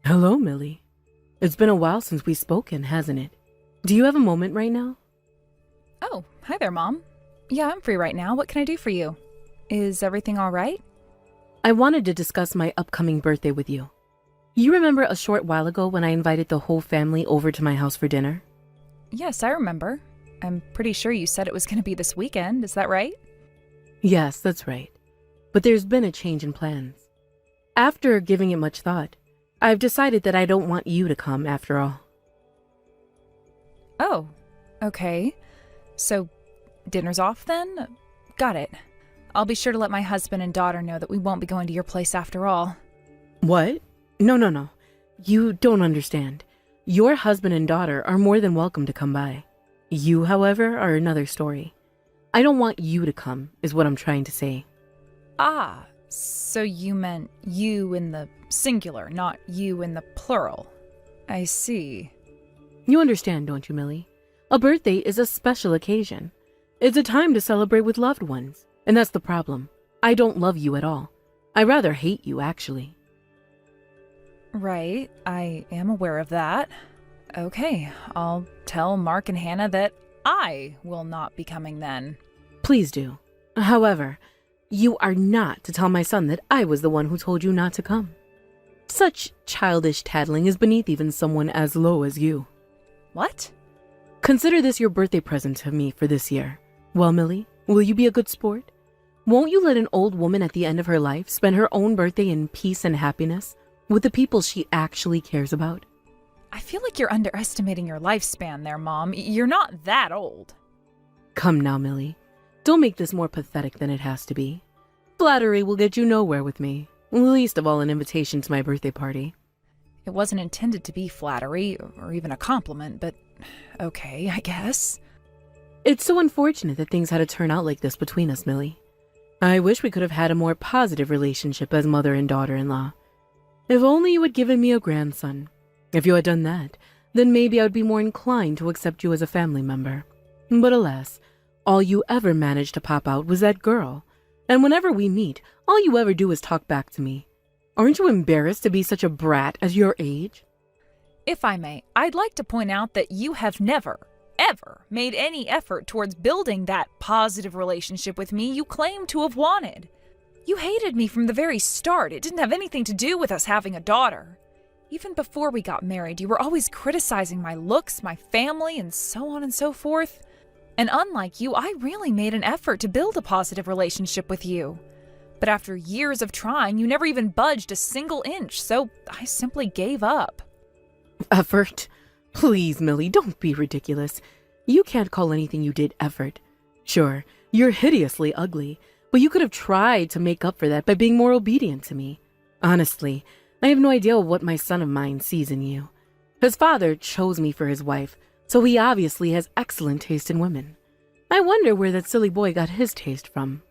Hello, Millie. It's been a while since we've spoken, hasn't it? Do you have a moment right now? Oh, hi there, Mom. Yeah, I'm free right now. What can I do for you? Is everything all right? I wanted to discuss my upcoming birthday with you. You remember a short while ago when I invited the whole family over to my house for dinner? Yes, I remember. I'm pretty sure you said it was going to be this weekend. Is that right? Yes, that's right. But there's been a change in plans. After giving it much thought, I've decided that I don't want you to come after all. Oh, okay. So, dinner's off then? Got it. I'll be sure to let my husband and daughter know that we won't be going to your place after all. What? No. You don't understand. Your husband and daughter are more than welcome to come by. You, however, are another story. I don't want you to come, is what I'm trying to say. Ah, so you meant you in the singular, not you in the plural. I see. You understand, don't you, Millie? A birthday is a special occasion. It's a time to celebrate with loved ones. And that's the problem. I don't love you at all. I rather hate you, actually. Right, I am aware of that. Okay, I'll tell Mark and Hannah that I will not be coming then. Please do. However, you are not to tell my son that I was the one who told you not to come. Such childish tattling is beneath even someone as low as you. What? Consider this your birthday present to me for this year. Well, Millie, will you be a good sport? Won't you let an old woman at the end of her life spend her own birthday in peace and happiness with the people she actually cares about? I feel like you're underestimating your lifespan there, Mom. You're not that old. Come now, Millie. Don't make this more pathetic than it has to be. Flattery will get you nowhere with me, least of all an invitation to my birthday party. It wasn't intended to be flattery or even a compliment, but okay, I guess. It's so unfortunate that things had to turn out like this between us, Millie. I wish we could have had a more positive relationship as mother and daughter-in-law. If only you had given me a grandson. If you had done that, then maybe I would be more inclined to accept you as a family member. But alas, all you ever managed to pop out was that girl. And whenever we meet, all you ever do is talk back to me. Aren't you embarrassed to be such a brat at your age? If I may, I'd like to point out that you have never, ever made any effort towards building that positive relationship with me you claim to have wanted. You hated me from the very start. It didn't have anything to do with us having a daughter. Even before we got married, you were always criticizing my looks, my family, and so on and so forth. And unlike you, I really made an effort to build a positive relationship with you. But after years of trying, you never even budged a single inch, so I simply gave up. Effort? Please, Millie, don't be ridiculous. You can't call anything you did effort. Sure, you're hideously ugly, but you could have tried to make up for that by being more obedient to me. Honestly, I have no idea what my son of mine sees in you. His father chose me for his wife, so he obviously has excellent taste in women. I wonder where that silly boy got his taste from.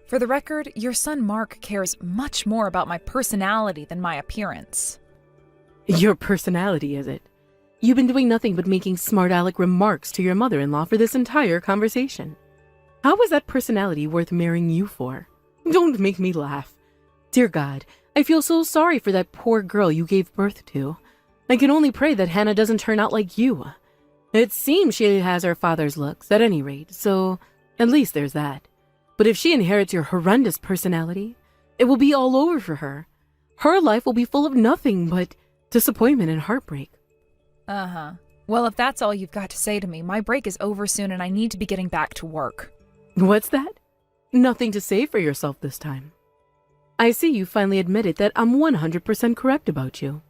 For the record, your son Mark cares much more about my personality than my appearance. Your personality, is it? You've been doing nothing but making smart-aleck remarks to your mother-in-law for this entire conversation. How is that personality worth marrying you for? Don't make me laugh. Dear God, I feel so sorry for that poor girl you gave birth to. I can only pray that Hannah doesn't turn out like you. It seems she has her father's looks, at any rate, so at least there's that. But if she inherits your horrendous personality, it will be all over for her. Her life will be full of nothing but disappointment and heartbreak. Uh-huh. Well, if that's all you've got to say to me, my break is over soon and I need to be getting back to work. What's that? Nothing to say for yourself this time. I see you finally admitted that I'm 100% correct about you.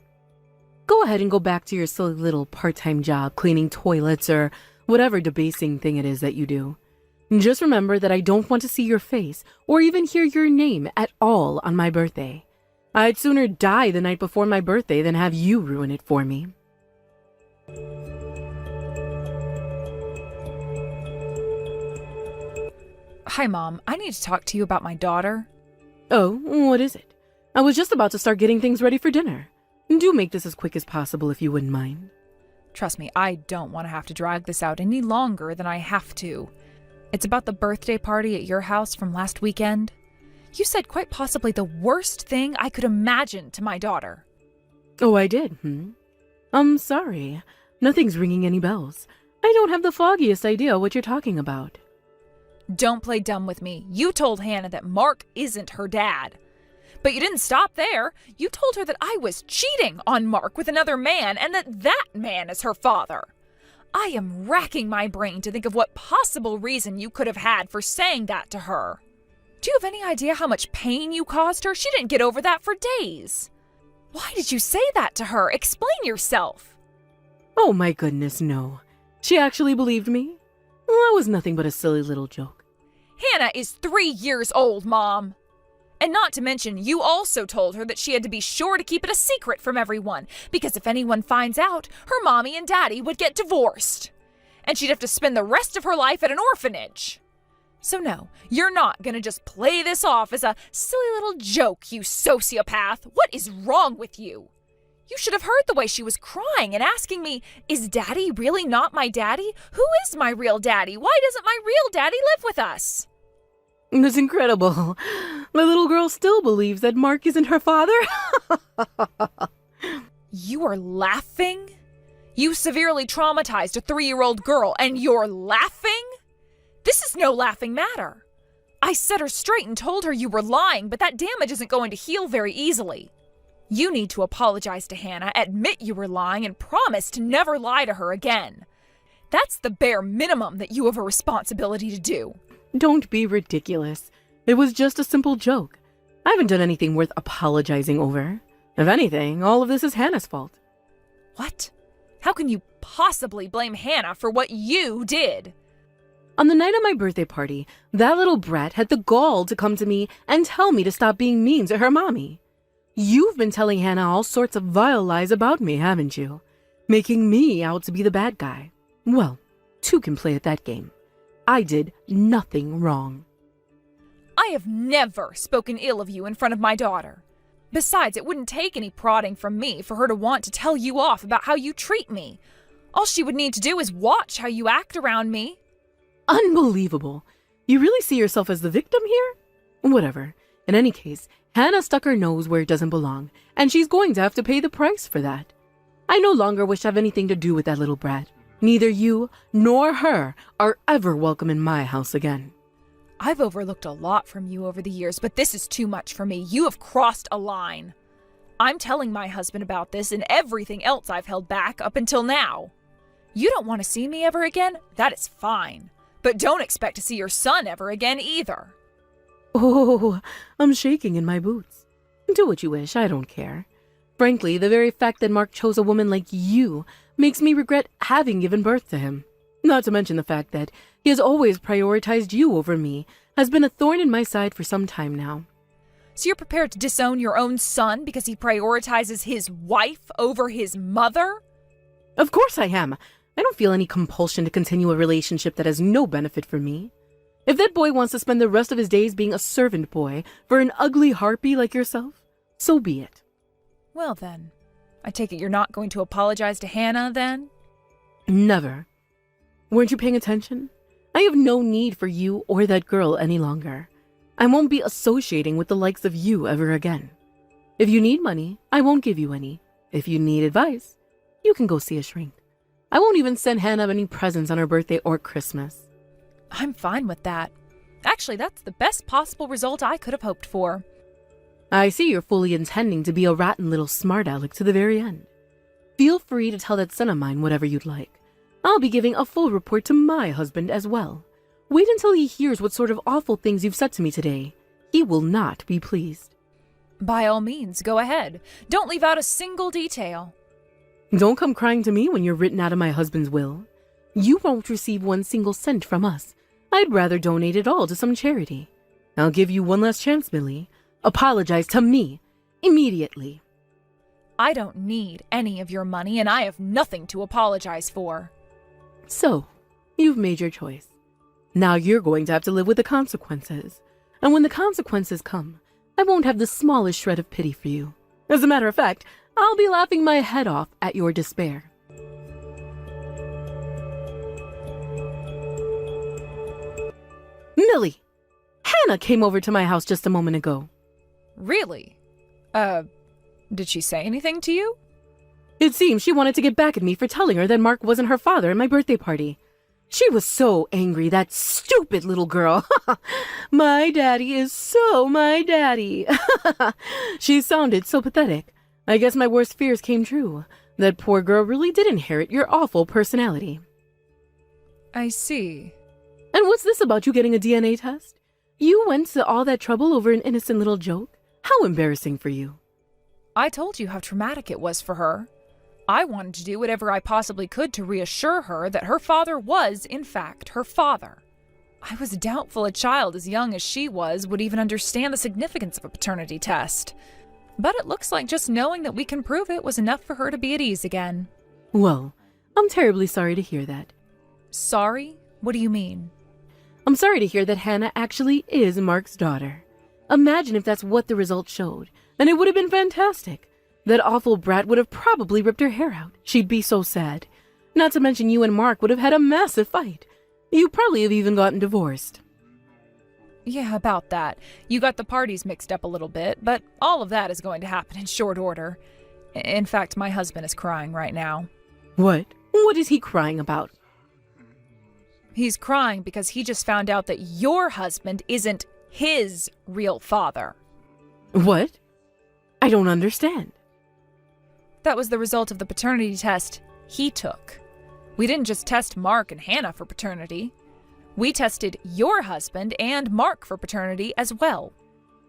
Go ahead and go back to your silly little part-time job cleaning toilets or whatever debasing thing it is that you do. Just remember that I don't want to see your face or even hear your name at all on my birthday. I'd sooner die the night before my birthday than have you ruin it for me. Hi, Mom. I need to talk to you about my daughter. Oh, what is it? I was just about to start getting things ready for dinner. Do make this as quick as possible if you wouldn't mind. Trust me, I don't want to have to drag this out any longer than I have to. It's about the birthday party at your house from last weekend. You said quite possibly the worst thing I could imagine to my daughter. Oh, I did, I'm sorry. Nothing's ringing any bells. I don't have the foggiest idea what you're talking about. Don't play dumb with me. You told Hannah that Mark isn't her dad. But you didn't stop there. You told her that I was cheating on Mark with another man and that man is her father. I am racking my brain to think of what possible reason you could have had for saying that to her. Do you have any idea how much pain you caused her? She didn't get over that for days. Why did you say that to her? Explain yourself. Oh my goodness, no. She actually believed me? Well, that was nothing but a silly little joke. Hannah is 3 years old, Mom. And not to mention, you also told her that she had to be sure to keep it a secret from everyone, because if anyone finds out, her mommy and daddy would get divorced. And she'd have to spend the rest of her life at an orphanage. So no, you're not gonna just play this off as a silly little joke, you sociopath. What is wrong with you? You should have heard the way she was crying and asking me, is daddy really not my daddy? Who is my real daddy? Why doesn't my real daddy live with us? That's incredible. The little girl still believes that Mark isn't her father. You are laughing? You severely traumatized a 3-year-old girl and you're laughing? This is no laughing matter. I set her straight and told her you were lying, but that damage isn't going to heal very easily. You need to apologize to Hannah, admit you were lying, and promise to never lie to her again. That's the bare minimum that you have a responsibility to do. Don't be ridiculous. It was just a simple joke. I haven't done anything worth apologizing over. If anything, all of this is Hannah's fault. What? How can you possibly blame Hannah for what you did? On the night of my birthday party, that little brat had the gall to come to me and tell me to stop being mean to her mommy. You've been telling Hannah all sorts of vile lies about me, haven't you? Making me out to be the bad guy. Well, two can play at that game. I did nothing wrong. I have never spoken ill of you in front of my daughter. Besides, it wouldn't take any prodding from me for her to want to tell you off about how you treat me. All she would need to do is watch how you act around me. Unbelievable. You really see yourself as the victim here? Whatever. In any case, Hannah stuck her nose where it doesn't belong, and she's going to have to pay the price for that. I no longer wish to have anything to do with that little brat. Neither you nor her are ever welcome in my house again. I've overlooked a lot from you over the years, but this is too much for me. You have crossed a line. I'm telling my husband about this and everything else I've held back up until now. You don't want to see me ever again? That is fine. But don't expect to see your son ever again either. Oh, I'm shaking in my boots. Do what you wish, I don't care. Frankly, the very fact that Mark chose a woman like you makes me regret having given birth to him. Not to mention the fact that he has always prioritized you over me has been a thorn in my side for some time now. So you're prepared to disown your own son because he prioritizes his wife over his mother? Of course I am. I don't feel any compulsion to continue a relationship that has no benefit for me. If that boy wants to spend the rest of his days being a servant boy for an ugly harpy like yourself, so be it. Well then, I take it you're not going to apologize to Hannah then? Never. Weren't you paying attention? I have no need for you or that girl any longer. I won't be associating with the likes of you ever again. If you need money, I won't give you any. If you need advice, you can go see a shrink. I won't even send Hannah any presents on her birthday or Christmas. I'm fine with that. Actually, that's the best possible result I could have hoped for. I see you're fully intending to be a rotten little smart aleck to the very end. Feel free to tell that son of mine whatever you'd like. I'll be giving a full report to my husband as well. Wait until he hears what sort of awful things you've said to me today. He will not be pleased. By all means, go ahead. Don't leave out a single detail. Don't come crying to me when you're written out of my husband's will. You won't receive 1 single cent from us. I'd rather donate it all to some charity. I'll give you one last chance, Millie. Apologize to me. Immediately. I don't need any of your money, and I have nothing to apologize for. So, you've made your choice. Now you're going to have to live with the consequences. And when the consequences come, I won't have the smallest shred of pity for you. As a matter of fact, I'll be laughing my head off at your despair. Millie! Hannah came over to my house just a moment ago. Really? Did she say anything to you? It seems she wanted to get back at me for telling her that Mark wasn't her father at my birthday party. She was so angry, that stupid little girl. My daddy is so my daddy. She sounded so pathetic. I guess my worst fears came true. That poor girl really did inherit your awful personality. I see. And what's this about you getting a DNA test? You went to all that trouble over an innocent little joke? How embarrassing for you. I told you how traumatic it was for her. I wanted to do whatever I possibly could to reassure her that her father was, in fact, her father. I was doubtful a child as young as she was would even understand the significance of a paternity test. But it looks like just knowing that we can prove it was enough for her to be at ease again. Well, I'm terribly sorry to hear that. Sorry? What do you mean? I'm sorry to hear that Hannah actually is Mark's daughter. Imagine if that's what the results showed, and it would have been fantastic. That awful brat would have probably ripped her hair out. She'd be so sad. Not to mention you and Mark would have had a massive fight. You probably have even gotten divorced. Yeah, about that. You got the parties mixed up a little bit, but all of that is going to happen in short order. In fact, my husband is crying right now. What? What is he crying about? He's crying because he just found out that your husband isn't his real father. What? I don't understand. That was the result of the paternity test he took. We didn't just test Mark and Hannah for paternity. We tested your husband and Mark for paternity as well.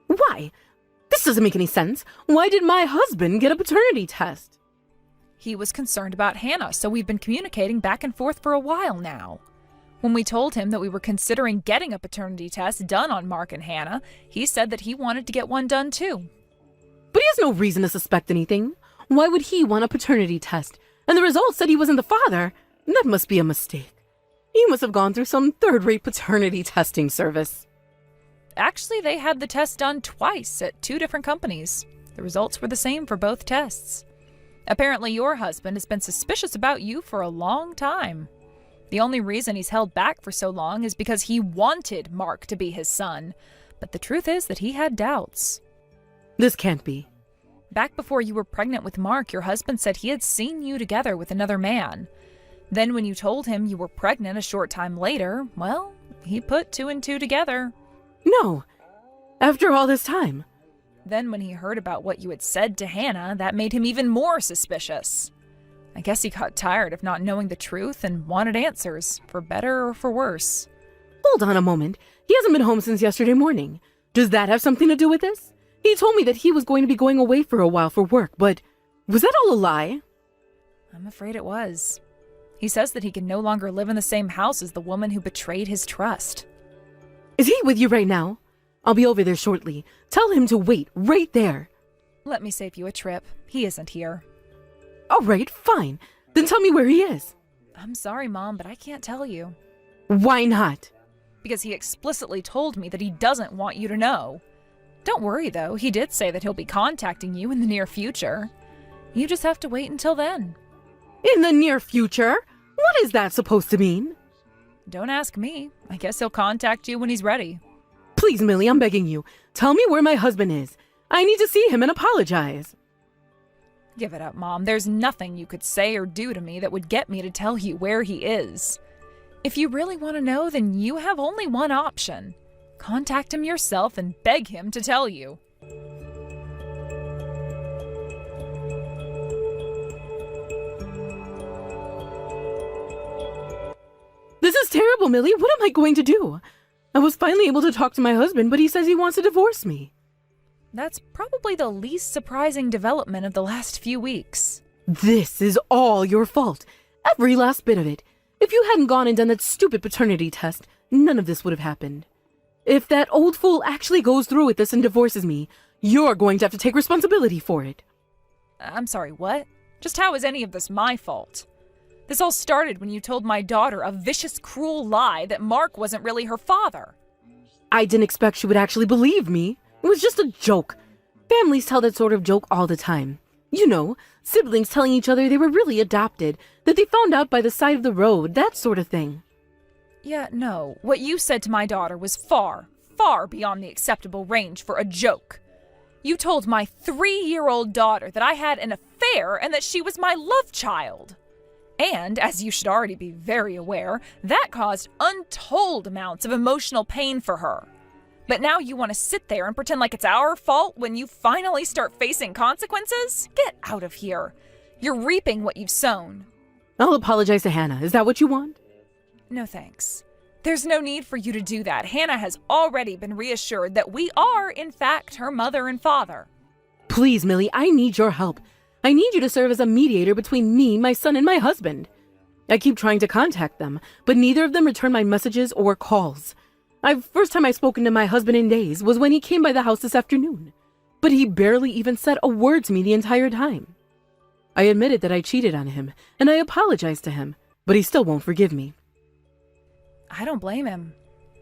Why? This doesn't make any sense. Why did my husband get a paternity test? He was concerned about Hannah, so we've been communicating back and forth for a while now. When we told him that we were considering getting a paternity test done on Mark and Hannah, he said that he wanted to get one done too. But he has no reason to suspect anything. Why would he want a paternity test? And the results said he wasn't the father. That must be a mistake. He must have gone through some third-rate paternity testing service. Actually, they had the test done twice at 2 different companies. The results were the same for both tests. Apparently, your husband has been suspicious about you for a long time. The only reason he's held back for so long is because he wanted Mark to be his son. But the truth is that he had doubts. This can't be. Back before you were pregnant with Mark, your husband said he had seen you together with another man. Then when you told him you were pregnant a short time later, well, he put 2 and 2 together. No. After all this time. Then when he heard about what you had said to Hannah, that made him even more suspicious. I guess he got tired of not knowing the truth and wanted answers, for better or for worse. Hold on a moment. He hasn't been home since yesterday morning. Does that have something to do with this? He told me that he was going to be going away for a while for work, but was that all a lie? I'm afraid it was. He says that he can no longer live in the same house as the woman who betrayed his trust. Is he with you right now? I'll be over there shortly. Tell him to wait right there. Let me save you a trip. He isn't here. All right, fine. Then tell me where he is. I'm sorry, Mom, but I can't tell you. Why not? Because he explicitly told me that he doesn't want you to know. Don't worry, though. He did say that he'll be contacting you in the near future. You just have to wait until then. In the near future? What is that supposed to mean? Don't ask me. I guess he'll contact you when he's ready. Please, Millie, I'm begging you. Tell me where my husband is. I need to see him and apologize. Give it up, Mom. There's nothing you could say or do to me that would get me to tell you where he is. If you really want to know, then you have only one option. Contact him yourself and beg him to tell you. This is terrible, Millie. What am I going to do? I was finally able to talk to my husband, but he says he wants to divorce me. That's probably the least surprising development of the last few weeks. This is all your fault. Every last bit of it. If you hadn't gone and done that stupid paternity test, none of this would have happened. If that old fool actually goes through with this and divorces me, you're going to have to take responsibility for it. I'm sorry, what? Just how is any of this my fault? This all started when you told my daughter a vicious, cruel lie that Mark wasn't really her father. I didn't expect she would actually believe me. It was just a joke. Families tell that sort of joke all the time. You know, siblings telling each other they were really adopted, that they found out by the side of the road, that sort of thing. Yeah, no. What you said to my daughter was far, far beyond the acceptable range for a joke. You told my 3-year-old daughter that I had an affair and that she was my love child. And, as you should already be very aware, that caused untold amounts of emotional pain for her. But now you want to sit there and pretend like it's our fault when you finally start facing consequences? Get out of here. You're reaping what you've sown. I'll apologize to Hannah. Is that what you want? No thanks. There's no need for you to do that. Hannah has already been reassured that we are, in fact, her mother and father. Please, Millie, I need your help. I need you to serve as a mediator between me, my son, and my husband. I keep trying to contact them, but neither of them return my messages or calls. First time I've spoken to my husband in days was when he came by the house this afternoon, but he barely even said a word to me the entire time. I admitted that I cheated on him, and I apologized to him, but he still won't forgive me. I don't blame him.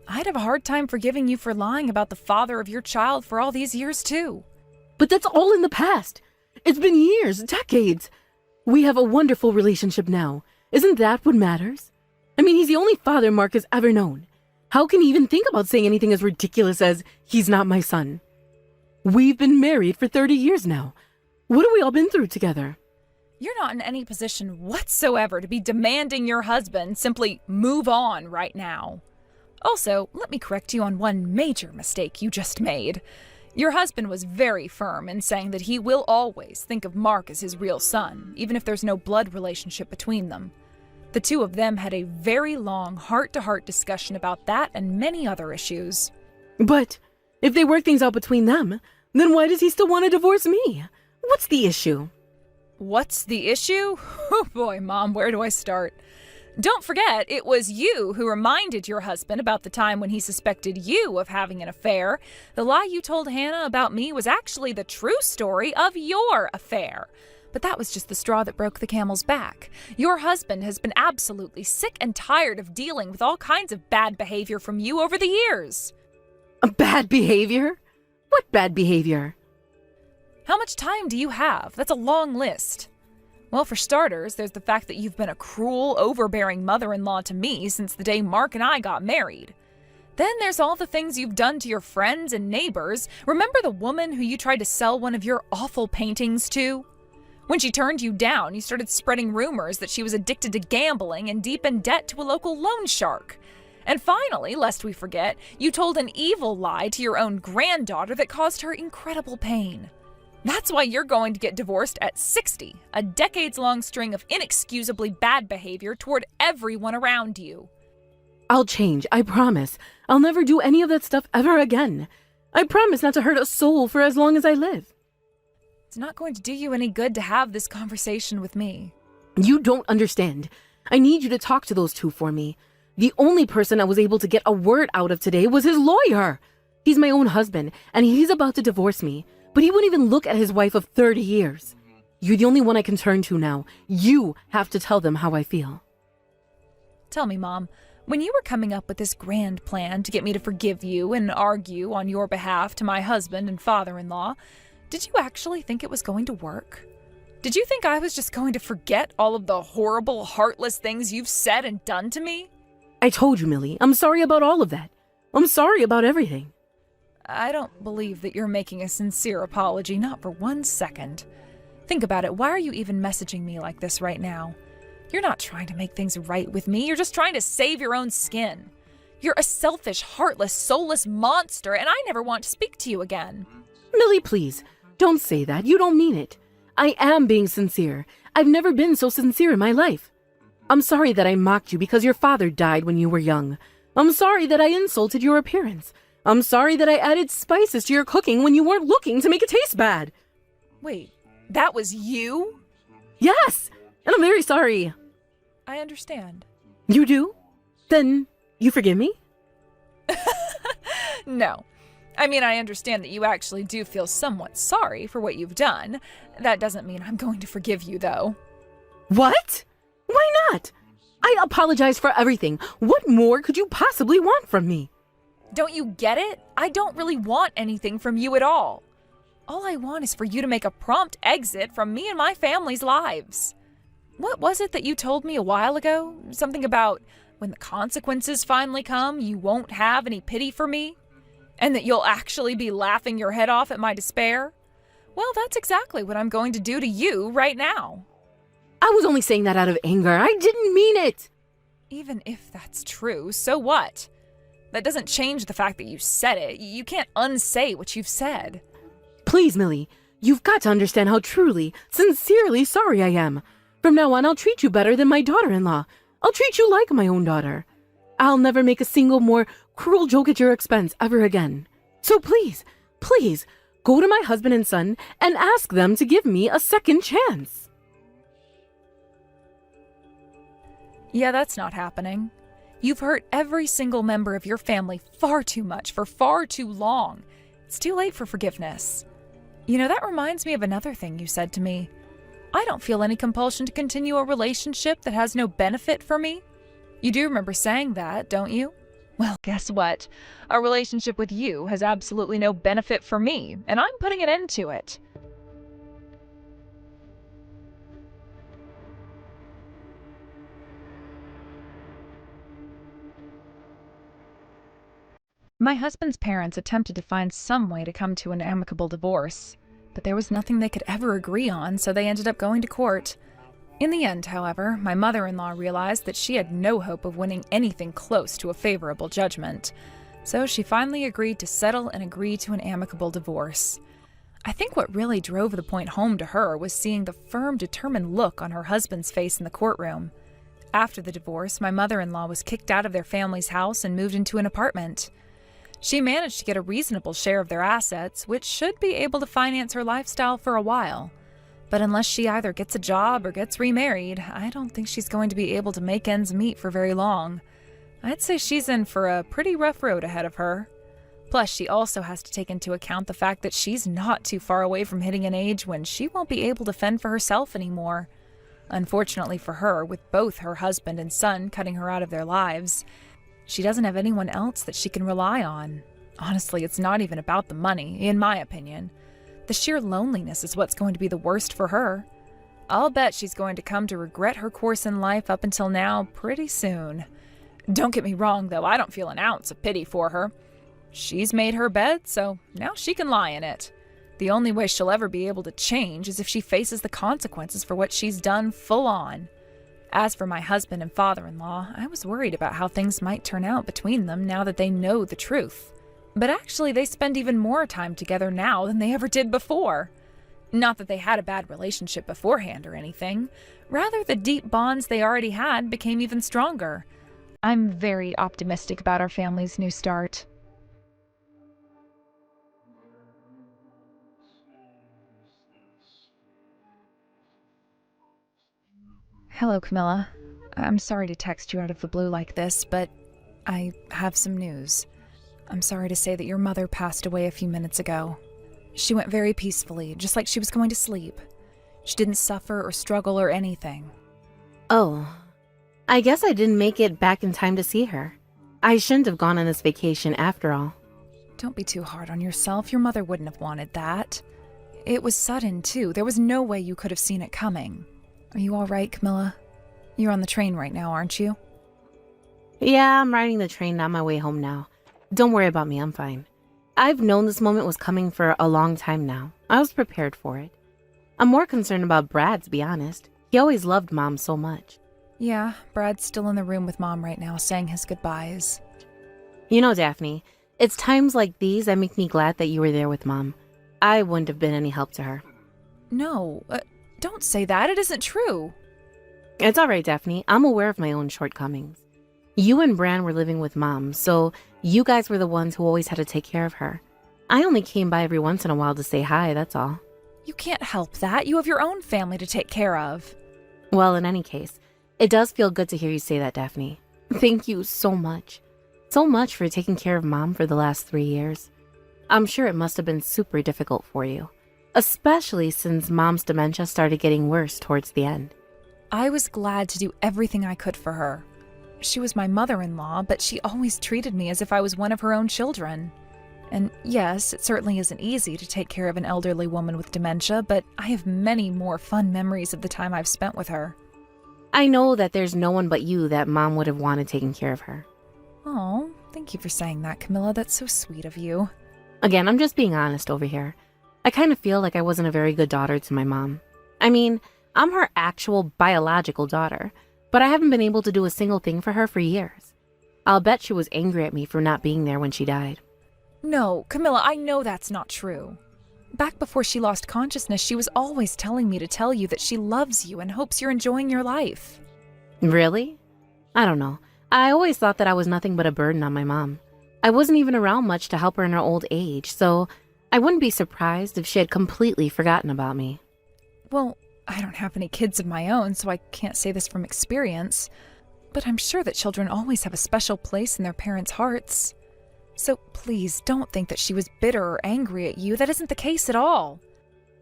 I'd have a hard time forgiving you for lying about the father of your child for all these years, too. But that's all in the past. It's been years, decades. We have a wonderful relationship now. Isn't that what matters? I mean, he's the only father Mark has ever known. How can he even think about saying anything as ridiculous as, he's not my son? We've been married for 30 years now. What have we all been through together? You're not in any position whatsoever to be demanding your husband simply move on right now. Also, let me correct you on one major mistake you just made. Your husband was very firm in saying that he will always think of Mark as his real son, even if there's no blood relationship between them. The two of them had a very long heart-to-heart discussion about that and many other issues. But if they work things out between them, then why does he still want to divorce me? What's the issue? What's the issue? Oh boy, Mom, where do I start? Don't forget, it was you who reminded your husband about the time when he suspected you of having an affair. The lie you told Hannah about me was actually the true story of your affair. But that was just the straw that broke the camel's back. Your husband has been absolutely sick and tired of dealing with all kinds of bad behavior from you over the years. Bad behavior? What bad behavior? How much time do you have? That's a long list. Well, for starters, there's the fact that you've been a cruel, overbearing mother-in-law to me since the day Mark and I got married. Then there's all the things you've done to your friends and neighbors. Remember the woman who you tried to sell one of your awful paintings to? When she turned you down, you started spreading rumors that she was addicted to gambling and deep in debt to a local loan shark. And finally, lest we forget, you told an evil lie to your own granddaughter that caused her incredible pain. That's why you're going to get divorced at 60, a decades-long string of inexcusably bad behavior toward everyone around you. I'll change, I promise. I'll never do any of that stuff ever again. I promise not to hurt a soul for as long as I live. It's not going to do you any good to have this conversation with me. You don't understand. I need you to talk to those two for me. The only person I was able to get a word out of today was his lawyer. He's my own husband, and he's about to divorce me. But he wouldn't even look at his wife of 30 years. You're the only one I can turn to now. You have to tell them how I feel. Tell me, Mom, when you were coming up with this grand plan to get me to forgive you and argue on your behalf to my husband and father-in-law, did you actually think it was going to work? Did you think I was just going to forget all of the horrible, heartless things you've said and done to me? I told you, Millie. I'm sorry about all of that. I'm sorry about everything. I don't believe that you're making a sincere apology, not for 1 second. Think about it. Why are you even messaging me like this right now? You're not trying to make things right with me. You're just trying to save your own skin. You're a selfish, heartless, soulless monster, and I never want to speak to you again. Millie, please, don't say that. You don't mean it. I am being sincere. I've never been so sincere in my life. I'm sorry that I mocked you because your father died when you were young. I'm sorry that I insulted your appearance. I'm sorry that I added spices to your cooking when you weren't looking to make it taste bad. Wait, that was you? Yes, and I'm very sorry. I understand. You do? Then you forgive me? No. I mean, I understand that you actually do feel somewhat sorry for what you've done. That doesn't mean I'm going to forgive you, though. What? Why not? I apologize for everything. What more could you possibly want from me? Don't you get it? I don't really want anything from you at all. All I want is for you to make a prompt exit from me and my family's lives. What was it that you told me a while ago? Something about when the consequences finally come, you won't have any pity for me? And that you'll actually be laughing your head off at my despair? Well, that's exactly what I'm going to do to you right now. I was only saying that out of anger. I didn't mean it. Even if that's true, so what? That doesn't change the fact that you said it. You can't unsay what you've said. Please, Millie, you've got to understand how truly, sincerely sorry I am. From now on, I'll treat you better than my daughter-in-law. I'll treat you like my own daughter. I'll never make a single more cruel joke at your expense ever again. So please, please, go to my husband and son and ask them to give me a second chance. Yeah, that's not happening. You've hurt every single member of your family far too much for far too long. It's too late for forgiveness. You know, that reminds me of another thing you said to me. I don't feel any compulsion to continue a relationship that has no benefit for me. You do remember saying that, don't you? Well, guess what? A relationship with you has absolutely no benefit for me, and I'm putting an end to it. My husband's parents attempted to find some way to come to an amicable divorce, but there was nothing they could ever agree on, so they ended up going to court. In the end, however, my mother-in-law realized that she had no hope of winning anything close to a favorable judgment, so she finally agreed to settle and agree to an amicable divorce. I think what really drove the point home to her was seeing the firm, determined look on her husband's face in the courtroom. After the divorce, my mother-in-law was kicked out of their family's house and moved into an apartment. She managed to get a reasonable share of their assets, which should be able to finance her lifestyle for a while. But unless she either gets a job or gets remarried, I don't think she's going to be able to make ends meet for very long. I'd say she's in for a pretty rough road ahead of her. Plus, she also has to take into account the fact that she's not too far away from hitting an age when she won't be able to fend for herself anymore. Unfortunately for her, with both her husband and son cutting her out of their lives, she doesn't have anyone else that she can rely on. Honestly, it's not even about the money, in my opinion. The sheer loneliness is what's going to be the worst for her. I'll bet she's going to come to regret her course in life up until now pretty soon. Don't get me wrong, though, I don't feel an ounce of pity for her. She's made her bed, so now she can lie in it. The only way she'll ever be able to change is if she faces the consequences for what she's done full on. As for my husband and father-in-law, I was worried about how things might turn out between them now that they know the truth. But actually, they spend even more time together now than they ever did before. Not that they had a bad relationship beforehand or anything. Rather, the deep bonds they already had became even stronger. I'm very optimistic about our family's new start. Hello, Camilla. I'm sorry to text you out of the blue like this, but I have some news. I'm sorry to say that your mother passed away a few minutes ago. She went very peacefully, just like she was going to sleep. She didn't suffer or struggle or anything. Oh, I guess I didn't make it back in time to see her. I shouldn't have gone on this vacation after all. Don't be too hard on yourself. Your mother wouldn't have wanted that. It was sudden, too. There was no way you could have seen it coming. Are you all right, Camilla? You're on the train right now, aren't you? Yeah, I'm riding the train on my way home now. Don't worry about me, I'm fine. I've known this moment was coming for a long time now. I was prepared for it. I'm more concerned about Brad, to be honest. He always loved Mom so much. Yeah, Brad's still in the room with Mom right now, saying his goodbyes. You know, Daphne, it's times like these that make me glad that you were there with Mom. I wouldn't have been any help to her. No, don't say that. It isn't true. It's all right, Daphne. I'm aware of my own shortcomings. You and Bran were living with Mom, so you guys were the ones who always had to take care of her. I only came by every once in a while to say hi, that's all. You can't help that. You have your own family to take care of. Well, in any case, it does feel good to hear you say that, Daphne. Thank you so much. So much for taking care of Mom for the last 3 years. I'm sure it must have been super difficult for you, especially since Mom's dementia started getting worse towards the end. I was glad to do everything I could for her. She was my mother-in-law, but she always treated me as if I was one of her own children. And yes, it certainly isn't easy to take care of an elderly woman with dementia, but I have many more fun memories of the time I've spent with her. I know that there's no one but you that Mom would have wanted taking care of her. Oh, Thank you for saying that, Camilla. That's so sweet of you. Again, I'm just being honest over here. I kind of feel like I wasn't a very good daughter to my mom. I mean, I'm her actual biological daughter, but I haven't been able to do a single thing for her for years. I'll bet she was angry at me for not being there when she died. No, Camilla, I know that's not true. Back before she lost consciousness, she was always telling me to tell you that she loves you and hopes you're enjoying your life. Really? I don't know. I always thought that I was nothing but a burden on my mom. I wasn't even around much to help her in her old age, so I wouldn't be surprised if she had completely forgotten about me. Well, I don't have any kids of my own, so I can't say this from experience, but I'm sure that children always have a special place in their parents' hearts. So please don't think that she was bitter or angry at you. That isn't the case at all.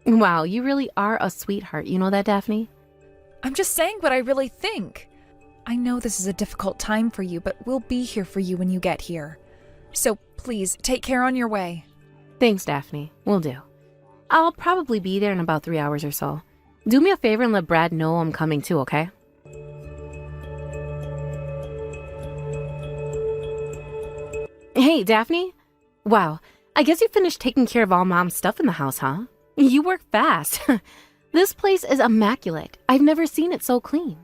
Wow, you really are a sweetheart. You know that, Daphne? I'm just saying what I really think. I know this is a difficult time for you, but we'll be here for you when you get here. So please, take care on your way. Thanks, Daphne. Will do. I'll probably be there in about 3 hours or so. Do me a favor and let Brad know I'm coming too, okay? Hey, Daphne? Wow, I guess you finished taking care of all Mom's stuff in the house, huh? You work fast. This place is immaculate. I've never seen it so clean.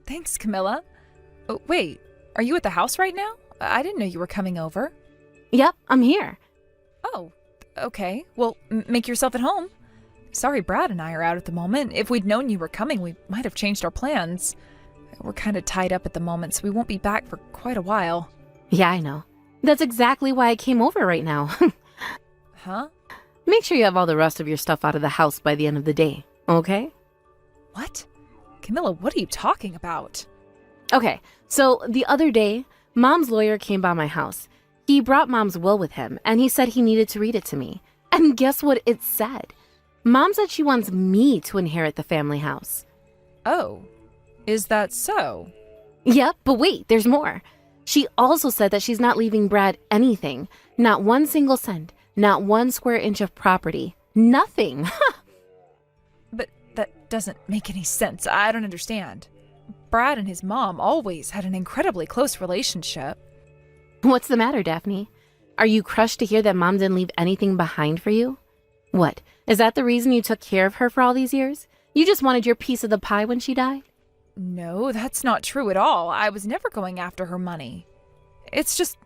Thanks, Camilla. Oh, wait, are you at the house right now? I didn't know you were coming over. Yep, I'm here. Oh, okay. Well, make yourself at home. Sorry, Brad and I are out at the moment. If we'd known you were coming, we might have changed our plans. We're kind of tied up at the moment, so we won't be back for quite a while. Yeah, I know. That's exactly why I came over right now. Huh? Make sure you have all the rest of your stuff out of the house by the end of the day, okay? What? Camilla, what are you talking about? Okay, so the other day, Mom's lawyer came by my house. He brought Mom's will with him, and he said he needed to read it to me. And guess what it said? Mom said she wants me to inherit the family house. Oh, is that so? Yep, but wait, there's more. She also said that she's not leaving Brad anything. Not one single cent. Not 1 square inch of property. Nothing. But that doesn't make any sense. I don't understand. Brad and his mom always had an incredibly close relationship. What's the matter, Daphne? Are you crushed to hear that Mom didn't leave anything behind for you? What, is that the reason you took care of her for all these years? You just wanted your piece of the pie when she died? No, that's not true at all. I was never going after her money. It's just,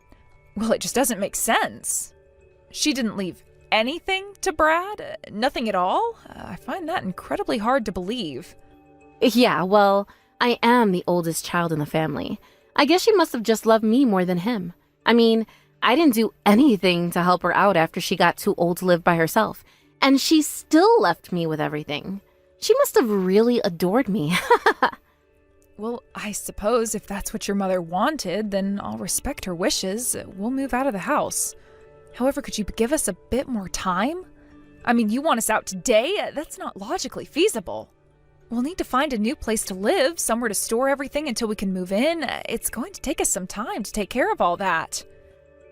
well, it just doesn't make sense. She didn't leave anything to Brad? Nothing at all? I find that incredibly hard to believe. Yeah, well, I am the oldest child in the family. I guess she must have just loved me more than him. I mean, I didn't do anything to help her out after she got too old to live by herself. And she still left me with everything. She must have really adored me. Well, I suppose if that's what your mother wanted, then I'll respect her wishes. We'll move out of the house. However, could you give us a bit more time? I mean, you want us out today? That's not logically feasible. We'll need to find a new place to live, somewhere to store everything until we can move in. It's going to take us some time to take care of all that.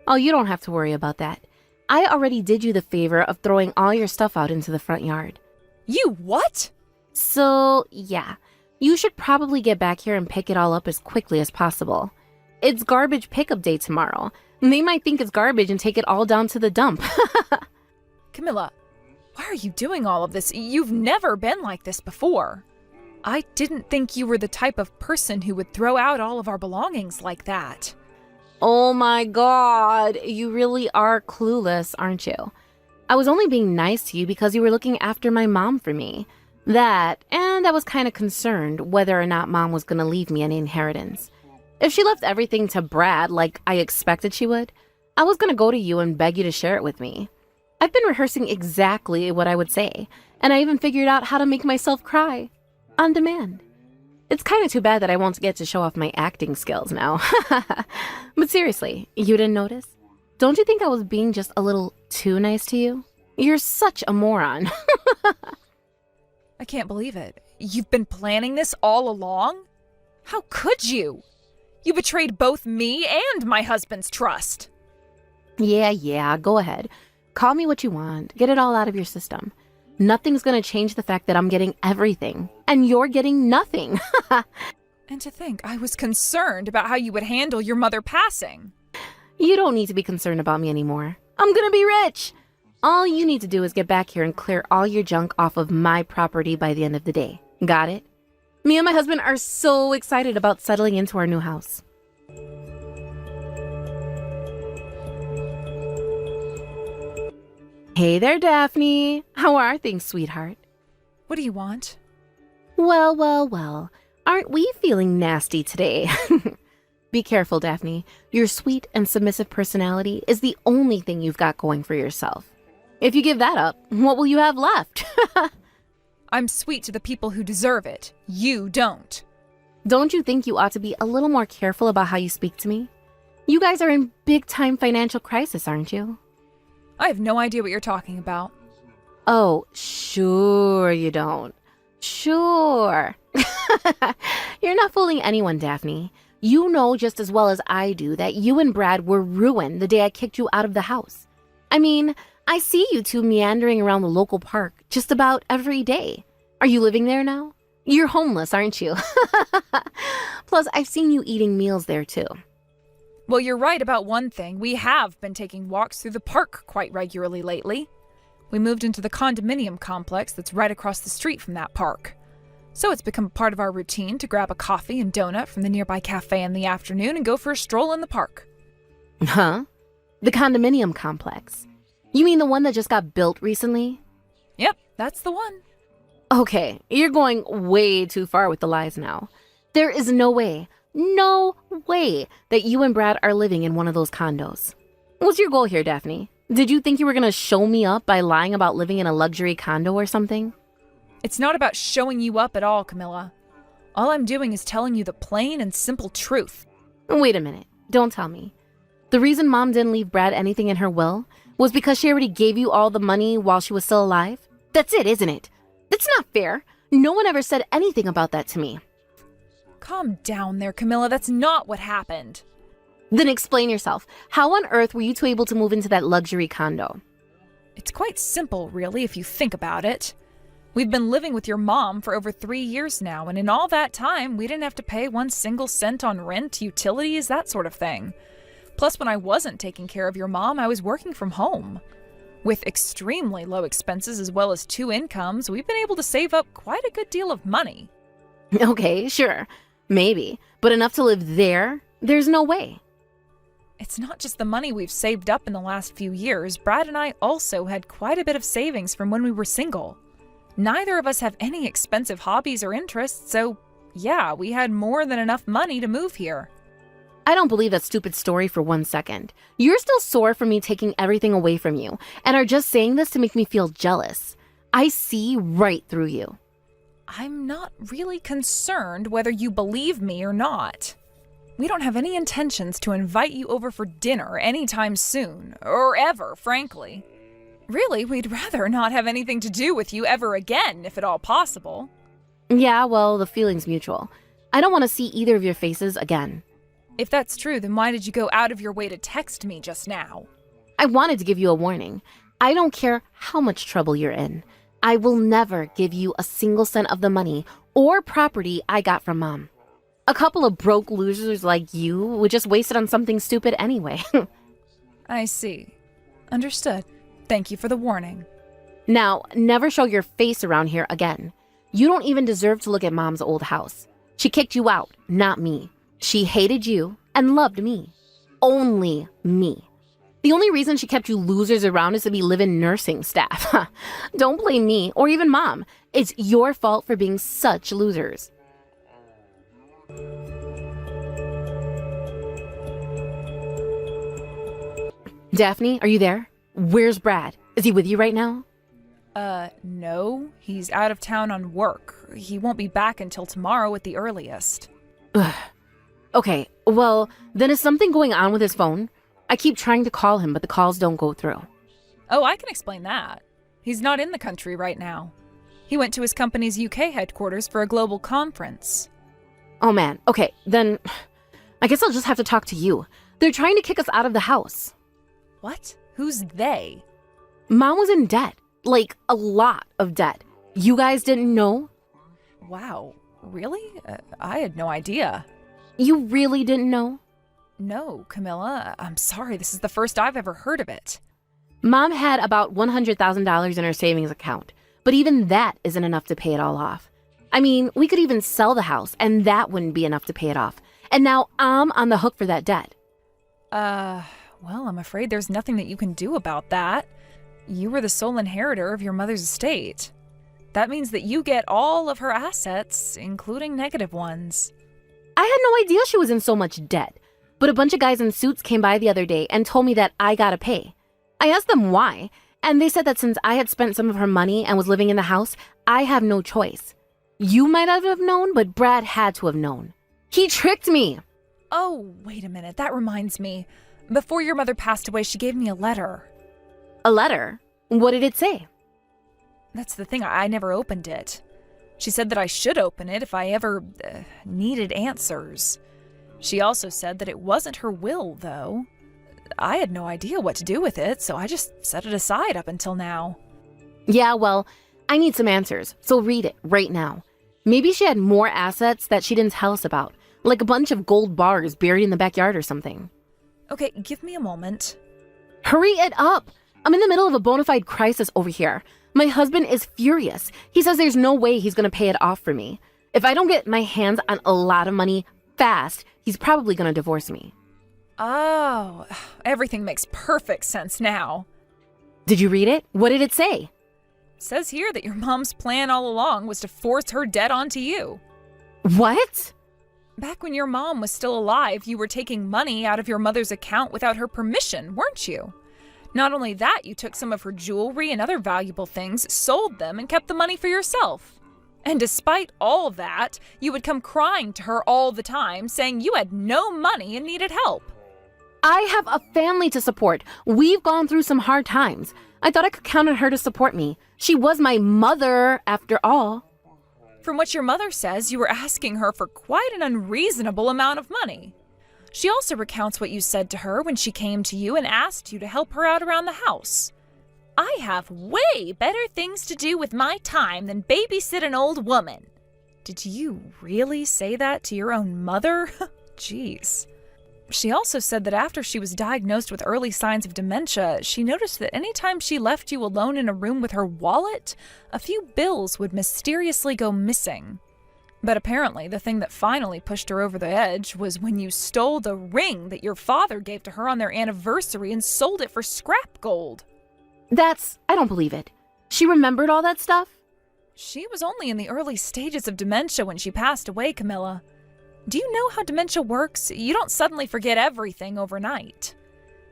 Oh, you don't have to worry about that. I already did you the favor of throwing all your stuff out into the front yard. You what? So, yeah. You should probably get back here and pick it all up as quickly as possible. It's garbage pickup day tomorrow. They might think it's garbage and take it all down to the dump. Camilla, why are you doing all of this? You've never been like this before. I didn't think you were the type of person who would throw out all of our belongings like that. Oh my God, you really are clueless, aren't you? I was only being nice to you because you were looking after my mom for me. That, and I was kind of concerned whether or not Mom was going to leave me any inheritance. If she left everything to Brad like I expected she would, I was going to go to you and beg you to share it with me. I've been rehearsing exactly what I would say, and I even figured out how to make myself cry. On demand. It's kind of too bad that I won't get to show off my acting skills now. But seriously, you didn't notice? Don't you think I was being just a little too nice to you? You're such a moron. I can't believe it. You've been planning this all along? How could you? You betrayed both me and my husband's trust. Yeah, go ahead. Call me what you want. Get it all out of your system. Nothing's gonna change the fact that I'm getting everything, and you're getting nothing. And to think I was concerned about how you would handle your mother passing. You don't need to be concerned about me anymore. I'm gonna be rich! All you need to do is get back here and clear all your junk off of my property by the end of the day. Got it? Me and my husband are so excited about settling into our new house. Hey there, Daphne. How are things, sweetheart? What do you want? Well. Aren't we feeling nasty today? Be careful, Daphne. Your sweet and submissive personality is the only thing you've got going for yourself. If you give that up, what will you have left? I'm sweet to the people who deserve it. You don't. Don't you think you ought to be a little more careful about how you speak to me? You guys are in big-time financial crisis, aren't you? I have no idea what you're talking about. Oh, sure you don't. Sure. You're not fooling anyone, Daphne. You know just as well as I do that you and Brad were ruined the day I kicked you out of the house. I mean, I see you two meandering around the local park just about every day. Are you living there now? You're homeless, aren't you? Plus, I've seen you eating meals there too. Well, you're right about one thing. We have been taking walks through the park quite regularly lately. We moved into the condominium complex that's right across the street from that park. So it's become part of our routine to grab a coffee and donut from the nearby cafe in the afternoon and go for a stroll in the park. Huh? The condominium complex? You mean the one that just got built recently? Yep, that's the one. Okay, you're going way too far with the lies now. There is no way that you and Brad are living in one of those condos. What's your goal here, Daphne? Did you think you were gonna show me up by lying about living in a luxury condo or something? It's not about showing you up at all, Camilla. All I'm doing is telling you the plain and simple truth. Wait a minute, don't tell me. The reason Mom didn't leave Brad anything in her will was because she already gave you all the money while she was still alive? That's it, isn't it? That's not fair. No one ever said anything about that to me. Calm down there, Camilla. That's not what happened. Then explain yourself. How on earth were you two able to move into that luxury condo? It's quite simple, really, if you think about it. We've been living with your mom for over 3 years now, and in all that time, we didn't have to pay 1 single cent on rent, utilities, that sort of thing. Plus, when I wasn't taking care of your mom, I was working from home. With extremely low expenses as well as 2 incomes, we've been able to save up quite a good deal of money. Okay, sure. Maybe. But enough to live there? There's no way. It's not just the money we've saved up in the last few years. Brad and I also had quite a bit of savings from when we were single. Neither of us have any expensive hobbies or interests, so yeah, we had more than enough money to move here. I don't believe that stupid story for 1 second. You're still sore for me taking everything away from you, and are just saying this to make me feel jealous. I see right through you. I'm not really concerned whether you believe me or not. We don't have any intentions to invite you over for dinner anytime soon, or ever, frankly. Really, we'd rather not have anything to do with you ever again, if at all possible. Yeah, well, the feeling's mutual. I don't want to see either of your faces again. If that's true, then why did you go out of your way to text me just now? I wanted to give you a warning. I don't care how much trouble you're in. I will never give you a single cent of the money or property I got from Mom. A couple of broke losers like you would just waste it on something stupid anyway. I see. Understood. Thank you for the warning. Now, never show your face around here again. You don't even deserve to look at Mom's old house. She kicked you out, not me. She hated you and loved me. Only me. The only reason she kept you losers around is to be live-in nursing staff. Don't blame me or even Mom. It's your fault for being such losers. Daphne, are you there? Where's Brad? Is he with you right now? No. He's out of town on work. He won't be back until tomorrow at the earliest. Ugh. Okay, well, then is something going on with his phone? I keep trying to call him, but the calls don't go through. Oh, I can explain that. He's not in the country right now. He went to his company's UK headquarters for a global conference. Oh man, okay, then I guess I'll just have to talk to you. They're trying to kick us out of the house. What? Who's they? Mom was in debt, like a lot of debt. You guys didn't know? Wow, really? I had no idea. You really didn't know? No, Camilla, I'm sorry, this is the first I've ever heard of it. Mom had about $100,000 in her savings account, but even that isn't enough to pay it all off. I mean, we could even sell the house, and that wouldn't be enough to pay it off. And now I'm on the hook for that debt. Well, I'm afraid there's nothing that you can do about that. You were the sole inheritor of your mother's estate. That means that you get all of her assets, including negative ones. I had no idea she was in so much debt, but a bunch of guys in suits came by the other day and told me that I gotta pay. I asked them why, and they said that since I had spent some of her money and was living in the house, I have no choice. You might have known, but Brad had to have known. He tricked me. Oh, wait a minute, that reminds me. Before your mother passed away, she gave me a letter. A letter? What did it say? That's the thing, I never opened it. She said that I should open it if I ever needed answers. She also said that it wasn't her will, though. I had no idea what to do with it, so I just set it aside up until now. Yeah, well, I need some answers, so read it right now. Maybe she had more assets that she didn't tell us about, like a bunch of gold bars buried in the backyard or something. Okay, give me a moment. Hurry it up! I'm in the middle of a bona fide crisis over here. My husband is furious. He says there's no way he's gonna pay it off for me. If I don't get my hands on a lot of money fast, he's probably gonna divorce me. Oh, everything makes perfect sense now. Did you read it? What did it say? It says here that your mom's plan all along was to force her debt onto you. What? Back when your mom was still alive, you were taking money out of your mother's account without her permission, weren't you? Not only that, you took some of her jewelry and other valuable things, sold them, and kept the money for yourself. And despite all that, you would come crying to her all the time, saying you had no money and needed help. I have a family to support. We've gone through some hard times. I thought I could count on her to support me. She was my mother, after all. From what your mother says, you were asking her for quite an unreasonable amount of money. She also recounts what you said to her when she came to you and asked you to help her out around the house. I have way better things to do with my time than babysit an old woman. Did you really say that to your own mother? Jeez. She also said that after she was diagnosed with early signs of dementia, she noticed that anytime she left you alone in a room with her wallet, a few bills would mysteriously go missing. But apparently, the thing that finally pushed her over the edge was when you stole the ring that your father gave to her on their anniversary and sold it for scrap gold. I don't believe it. She remembered all that stuff? She was only in the early stages of dementia when she passed away, Camilla. Do you know how dementia works? You don't suddenly forget everything overnight.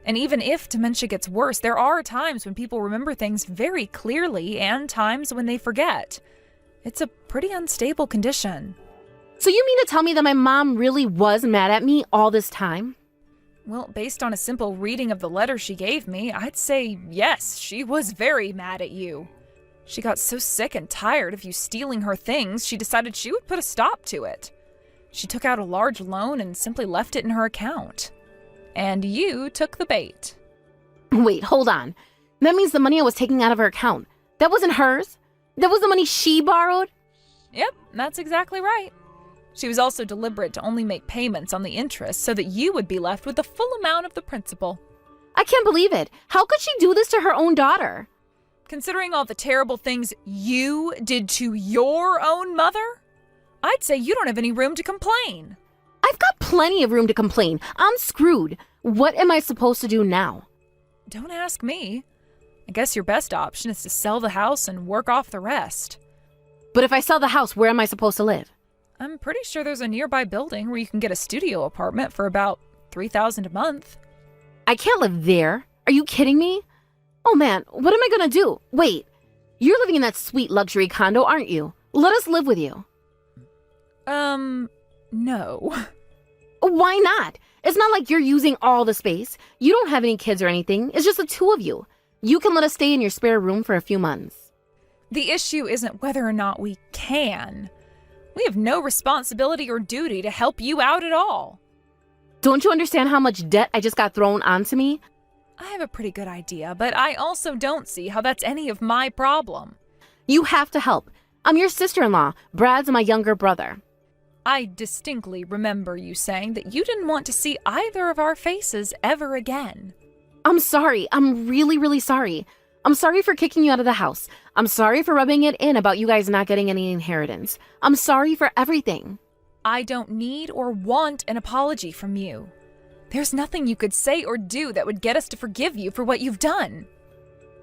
And even if dementia gets worse, there are times when people remember things very clearly and times when they forget. It's a pretty unstable condition. So you mean to tell me that my mom really was mad at me all this time? Well, based on a simple reading of the letter she gave me, I'd say yes, she was very mad at you. She got so sick and tired of you stealing her things, she decided she would put a stop to it. She took out a large loan and simply left it in her account. And you took the bait. Wait, hold on. That means the money I was taking out of her account, that wasn't hers? That was the money she borrowed? Yep, that's exactly right. She was also deliberate to only make payments on the interest so that you would be left with the full amount of the principal. I can't believe it. How could she do this to her own daughter? Considering all the terrible things you did to your own mother, I'd say you don't have any room to complain. I've got plenty of room to complain. I'm screwed. What am I supposed to do now? Don't ask me. I guess your best option is to sell the house and work off the rest. But if I sell the house, where am I supposed to live? I'm pretty sure there's a nearby building where you can get a studio apartment for about $3,000 a month. I can't live there. Are you kidding me? Oh man, what am I gonna do? Wait, you're living in that sweet luxury condo, aren't you? Let us live with you. No. Why not? It's not like you're using all the space. You don't have any kids or anything. It's just the two of you. You can let us stay in your spare room for a few months. The issue isn't whether or not we can. We have no responsibility or duty to help you out at all. Don't you understand how much debt I just got thrown onto me? I have a pretty good idea, but I also don't see how that's any of my problem. You have to help. I'm your sister-in-law. Brad's my younger brother. I distinctly remember you saying that you didn't want to see either of our faces ever again. I'm sorry. I'm really, really sorry. I'm sorry for kicking you out of the house. I'm sorry for rubbing it in about you guys not getting any inheritance. I'm sorry for everything. I don't need or want an apology from you. There's nothing you could say or do that would get us to forgive you for what you've done.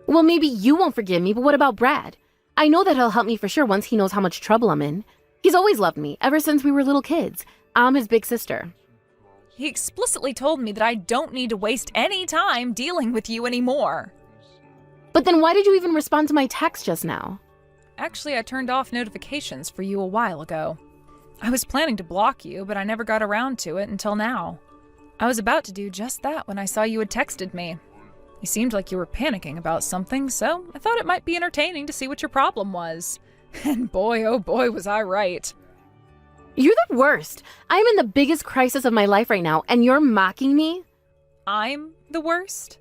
Well, maybe you won't forgive me, but what about Brad? I know that he'll help me for sure once he knows how much trouble I'm in. He's always loved me, ever since we were little kids. I'm his big sister. He explicitly told me that I don't need to waste any time dealing with you anymore. But then why did you even respond to my text just now? Actually, I turned off notifications for you a while ago. I was planning to block you, but I never got around to it until now. I was about to do just that when I saw you had texted me. You seemed like you were panicking about something, so I thought it might be entertaining to see what your problem was. And boy, oh boy, was I right. You're the worst. I'm in the biggest crisis of my life right now, and you're mocking me? I'm the worst?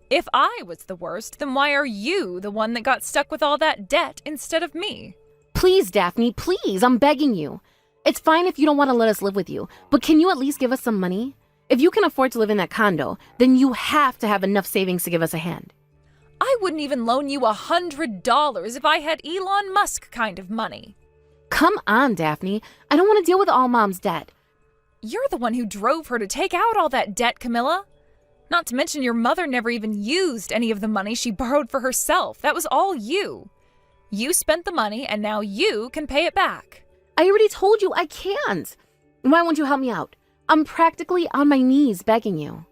If I was the worst, then why are you the one that got stuck with all that debt instead of me? Please, Daphne, please, I'm begging you. It's fine if you don't want to let us live with you, but can you at least give us some money? If you can afford to live in that condo, then you have to have enough savings to give us a hand. I wouldn't even loan you $100 if I had Elon Musk kind of money. Come on, Daphne. I don't want to deal with all Mom's debt. You're the one who drove her to take out all that debt, Camilla. Not to mention your mother never even used any of the money she borrowed for herself. That was all you. You spent the money and now you can pay it back. I already told you I can't. Why won't you help me out? I'm practically on my knees begging you.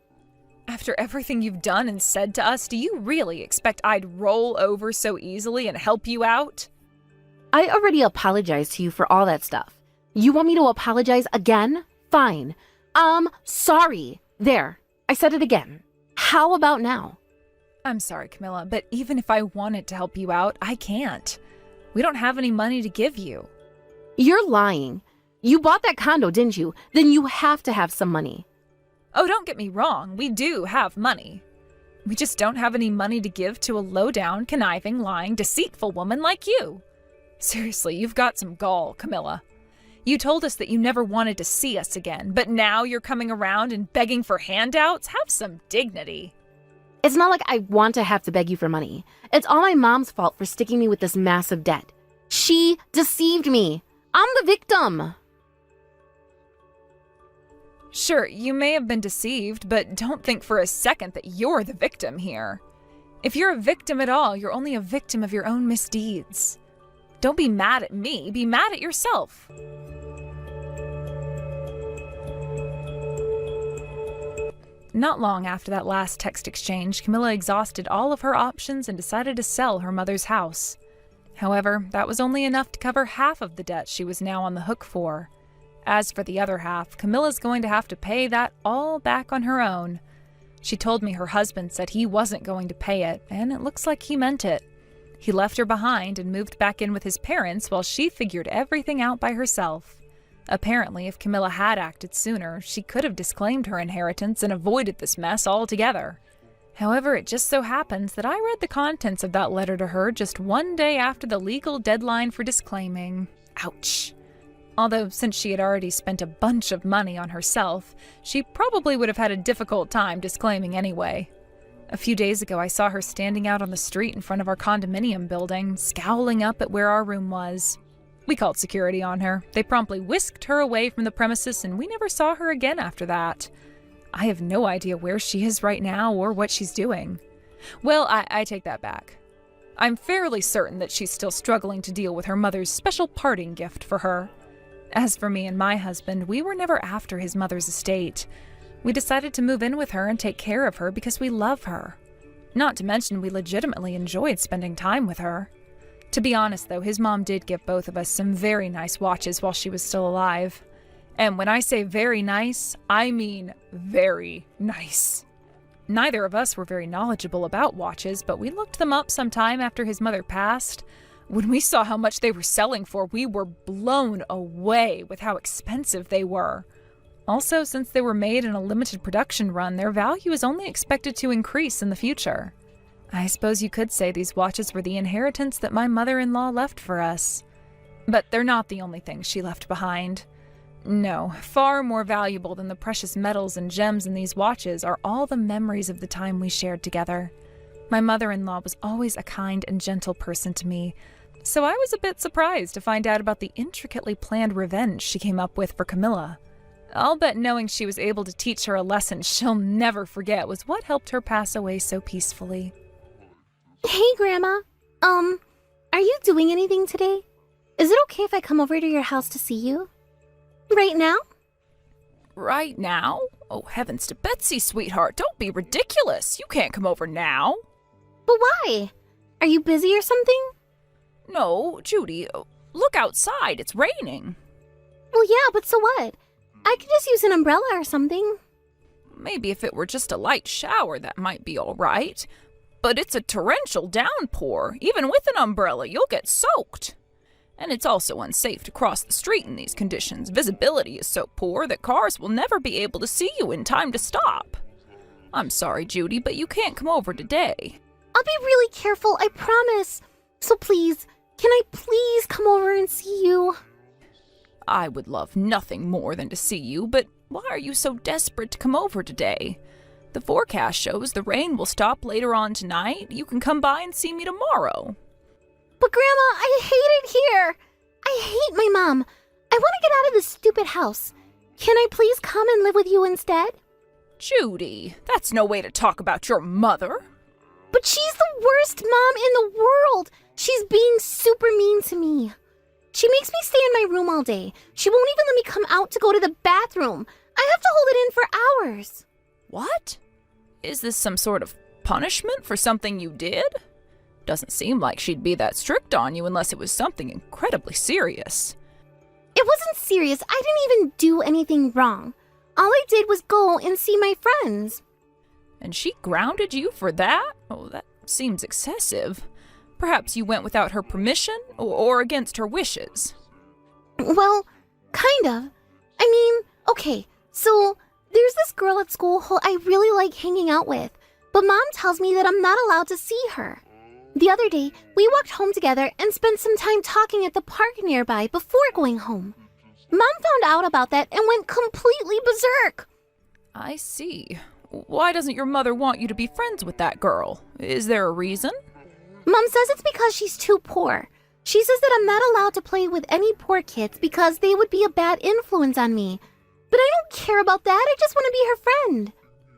After everything you've done and said to us, do you really expect I'd roll over so easily and help you out? I already apologized to you for all that stuff. You want me to apologize again? Fine. Sorry. There. I said it again. How about now? I'm sorry, Camilla, but even if I wanted to help you out, I can't. We don't have any money to give you. You're lying. You bought that condo, didn't you? Then you have to have some money. Oh, don't get me wrong. We do have money. We just don't have any money to give to a low-down, conniving, lying, deceitful woman like you. Seriously, you've got some gall, Camilla. You told us that you never wanted to see us again, but now you're coming around and begging for handouts? Have some dignity. It's not like I want to have to beg you for money. It's all my mom's fault for sticking me with this massive debt. She deceived me. I'm the victim. Sure, you may have been deceived, but don't think for a second that you're the victim here. If you're a victim at all, you're only a victim of your own misdeeds. Don't be mad at me, be mad at yourself. Not long after that last text exchange, Camilla exhausted all of her options and decided to sell her mother's house. However, that was only enough to cover half of the debt she was now on the hook for. As for the other half, Camilla's going to have to pay that all back on her own. She told me her husband said he wasn't going to pay it, and it looks like he meant it. He left her behind and moved back in with his parents while she figured everything out by herself. Apparently, if Camilla had acted sooner, she could have disclaimed her inheritance and avoided this mess altogether. However, it just so happens that I read the contents of that letter to her just one day after the legal deadline for disclaiming. Ouch. Although, since she had already spent a bunch of money on herself, she probably would have had a difficult time disclaiming anyway. A few days ago, I saw her standing out on the street in front of our condominium building, scowling up at where our room was. We called security on her. They promptly whisked her away from the premises, and we never saw her again after that. I have no idea where she is right now or what she's doing. Well, I take that back. I'm fairly certain that she's still struggling to deal with her mother's special parting gift for her. As for me and my husband, we were never after his mother's estate. We decided to move in with her and take care of her because we love her. Not to mention we legitimately enjoyed spending time with her. To be honest, though, his mom did give both of us some very nice watches while she was still alive. And when I say very nice, I mean very nice. Neither of us were very knowledgeable about watches, but we looked them up sometime after his mother passed. When we saw how much they were selling for, we were blown away with how expensive they were. Also, since they were made in a limited production run, their value is only expected to increase in the future. I suppose you could say these watches were the inheritance that my mother-in-law left for us. But they're not the only things she left behind. No, far more valuable than the precious metals and gems in these watches are all the memories of the time we shared together. My mother-in-law was always a kind and gentle person to me, so I was a bit surprised to find out about the intricately planned revenge she came up with for Camilla. I'll bet knowing she was able to teach her a lesson she'll never forget was what helped her pass away so peacefully. Hey, Grandma. Are you doing anything today? Is it okay if I come over to your house to see you? Right now? Right now? Oh, heavens to Betsy, sweetheart, don't be ridiculous. You can't come over now. But why? Are you busy or something? No, Judy, look outside. It's raining. Well, yeah, but so what? I could just use an umbrella or something. Maybe if it were just a light shower, that might be all right. But it's a torrential downpour. Even with an umbrella, you'll get soaked. And it's also unsafe to cross the street in these conditions. Visibility is so poor that cars will never be able to see you in time to stop. I'm sorry, Judy, but you can't come over today. I'll be really careful, I promise. So please, can I please come over and see you? I would love nothing more than to see you, but why are you so desperate to come over today? The forecast shows the rain will stop later on tonight. You can come by and see me tomorrow. But Grandma, I hate it here. I hate my mom. I want to get out of this stupid house. Can I please come and live with you instead? Judy, that's no way to talk about your mother. But she's the worst mom in the world. She's being super mean to me. She makes me stay in my room all day. She won't even let me come out to go to the bathroom. I have to hold it in for hours. What? Is this some sort of punishment for something you did? Doesn't seem like she'd be that strict on you unless it was something incredibly serious. It wasn't serious. I didn't even do anything wrong. All I did was go and see my friends. And she grounded you for that? Oh, that seems excessive. Perhaps you went without her permission or against her wishes. Well, kind of. I mean, okay, so there's this girl at school who I really like hanging out with, but Mom tells me that I'm not allowed to see her. The other day, we walked home together and spent some time talking at the park nearby before going home. Mom found out about that and went completely berserk. I see. Why doesn't your mother want you to be friends with that girl? Is there a reason? Mom says it's because she's too poor. She says that I'm not allowed to play with any poor kids because they would be a bad influence on me. But I don't care about that. I just want to be her friend.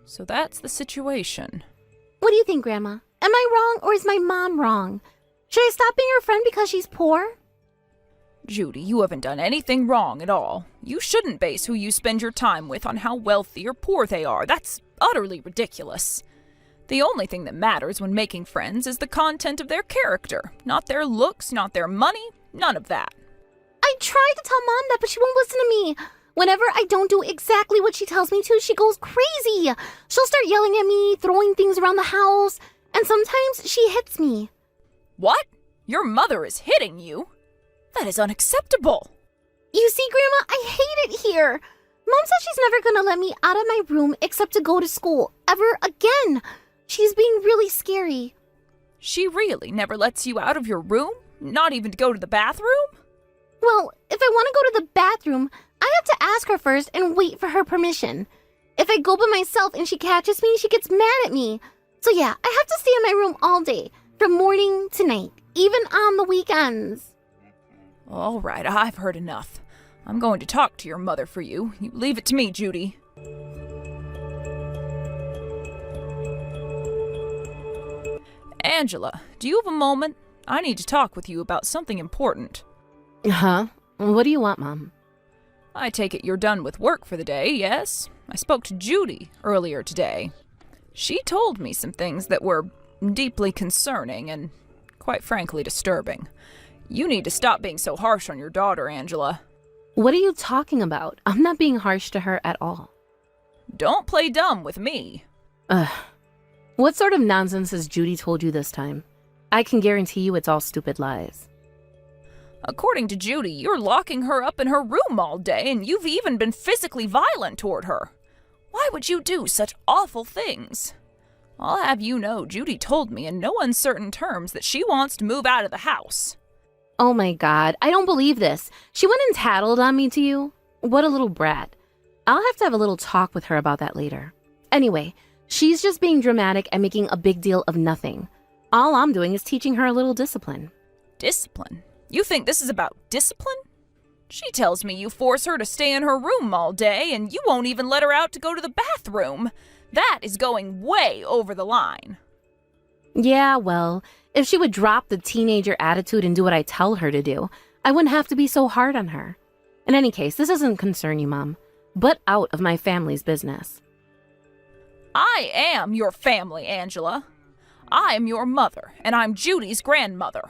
So that's the situation. What do you think, Grandma? Am I wrong or is my mom wrong? Should I stop being her friend because she's poor? Judy, you haven't done anything wrong at all. You shouldn't base who you spend your time with on how wealthy or poor they are. That's utterly ridiculous. The only thing that matters when making friends is the content of their character, not their looks, not their money, none of that. I tried to tell Mom that, but she won't listen to me. Whenever I don't do exactly what she tells me to, she goes crazy. She'll start yelling at me, throwing things around the house, and sometimes she hits me. What? Your mother is hitting you? That is unacceptable. You see, Grandma, I hate it here. Mom says she's never gonna let me out of my room except to go to school, ever again. She's being really scary. She really never lets you out of your room? Not even to go to the bathroom? Well, if I want to go to the bathroom, I have to ask her first and wait for her permission. If I go by myself and she catches me, she gets mad at me. So yeah, I have to stay in my room all day, from morning to night, even on the weekends. All right, I've heard enough. I'm going to talk to your mother for you. You leave it to me, Judy. Angela, do you have a moment? I need to talk with you about something important. Huh? What do you want, Mom? I take it you're done with work for the day, yes? I spoke to Judy earlier today. She told me some things that were deeply concerning and, quite frankly, disturbing. You need to stop being so harsh on your daughter, Angela. What are you talking about? I'm not being harsh to her at all. Don't play dumb with me. What sort of nonsense has Judy told you this time? I can guarantee you it's all stupid lies. According to Judy, you're locking her up in her room all day, and you've even been physically violent toward her. Why would you do such awful things? I'll have you know Judy told me in no uncertain terms that she wants to move out of the house. Oh my God, I don't believe this. She went and tattled on me to you? What a little brat. I'll have a little talk with her about that later. Anyway, she's just being dramatic and making a big deal of nothing. All I'm doing is teaching her a little discipline. Discipline? You think this is about discipline? She tells me you force her to stay in her room all day and you won't even let her out to go to the bathroom. That is going way over the line. Yeah, well, if she would drop the teenager attitude and do what I tell her to do, I wouldn't have to be so hard on her. In any case, this doesn't concern you, Mom. But out of my family's business. I am your family, Angela. I am your mother, and I'm Judy's grandmother.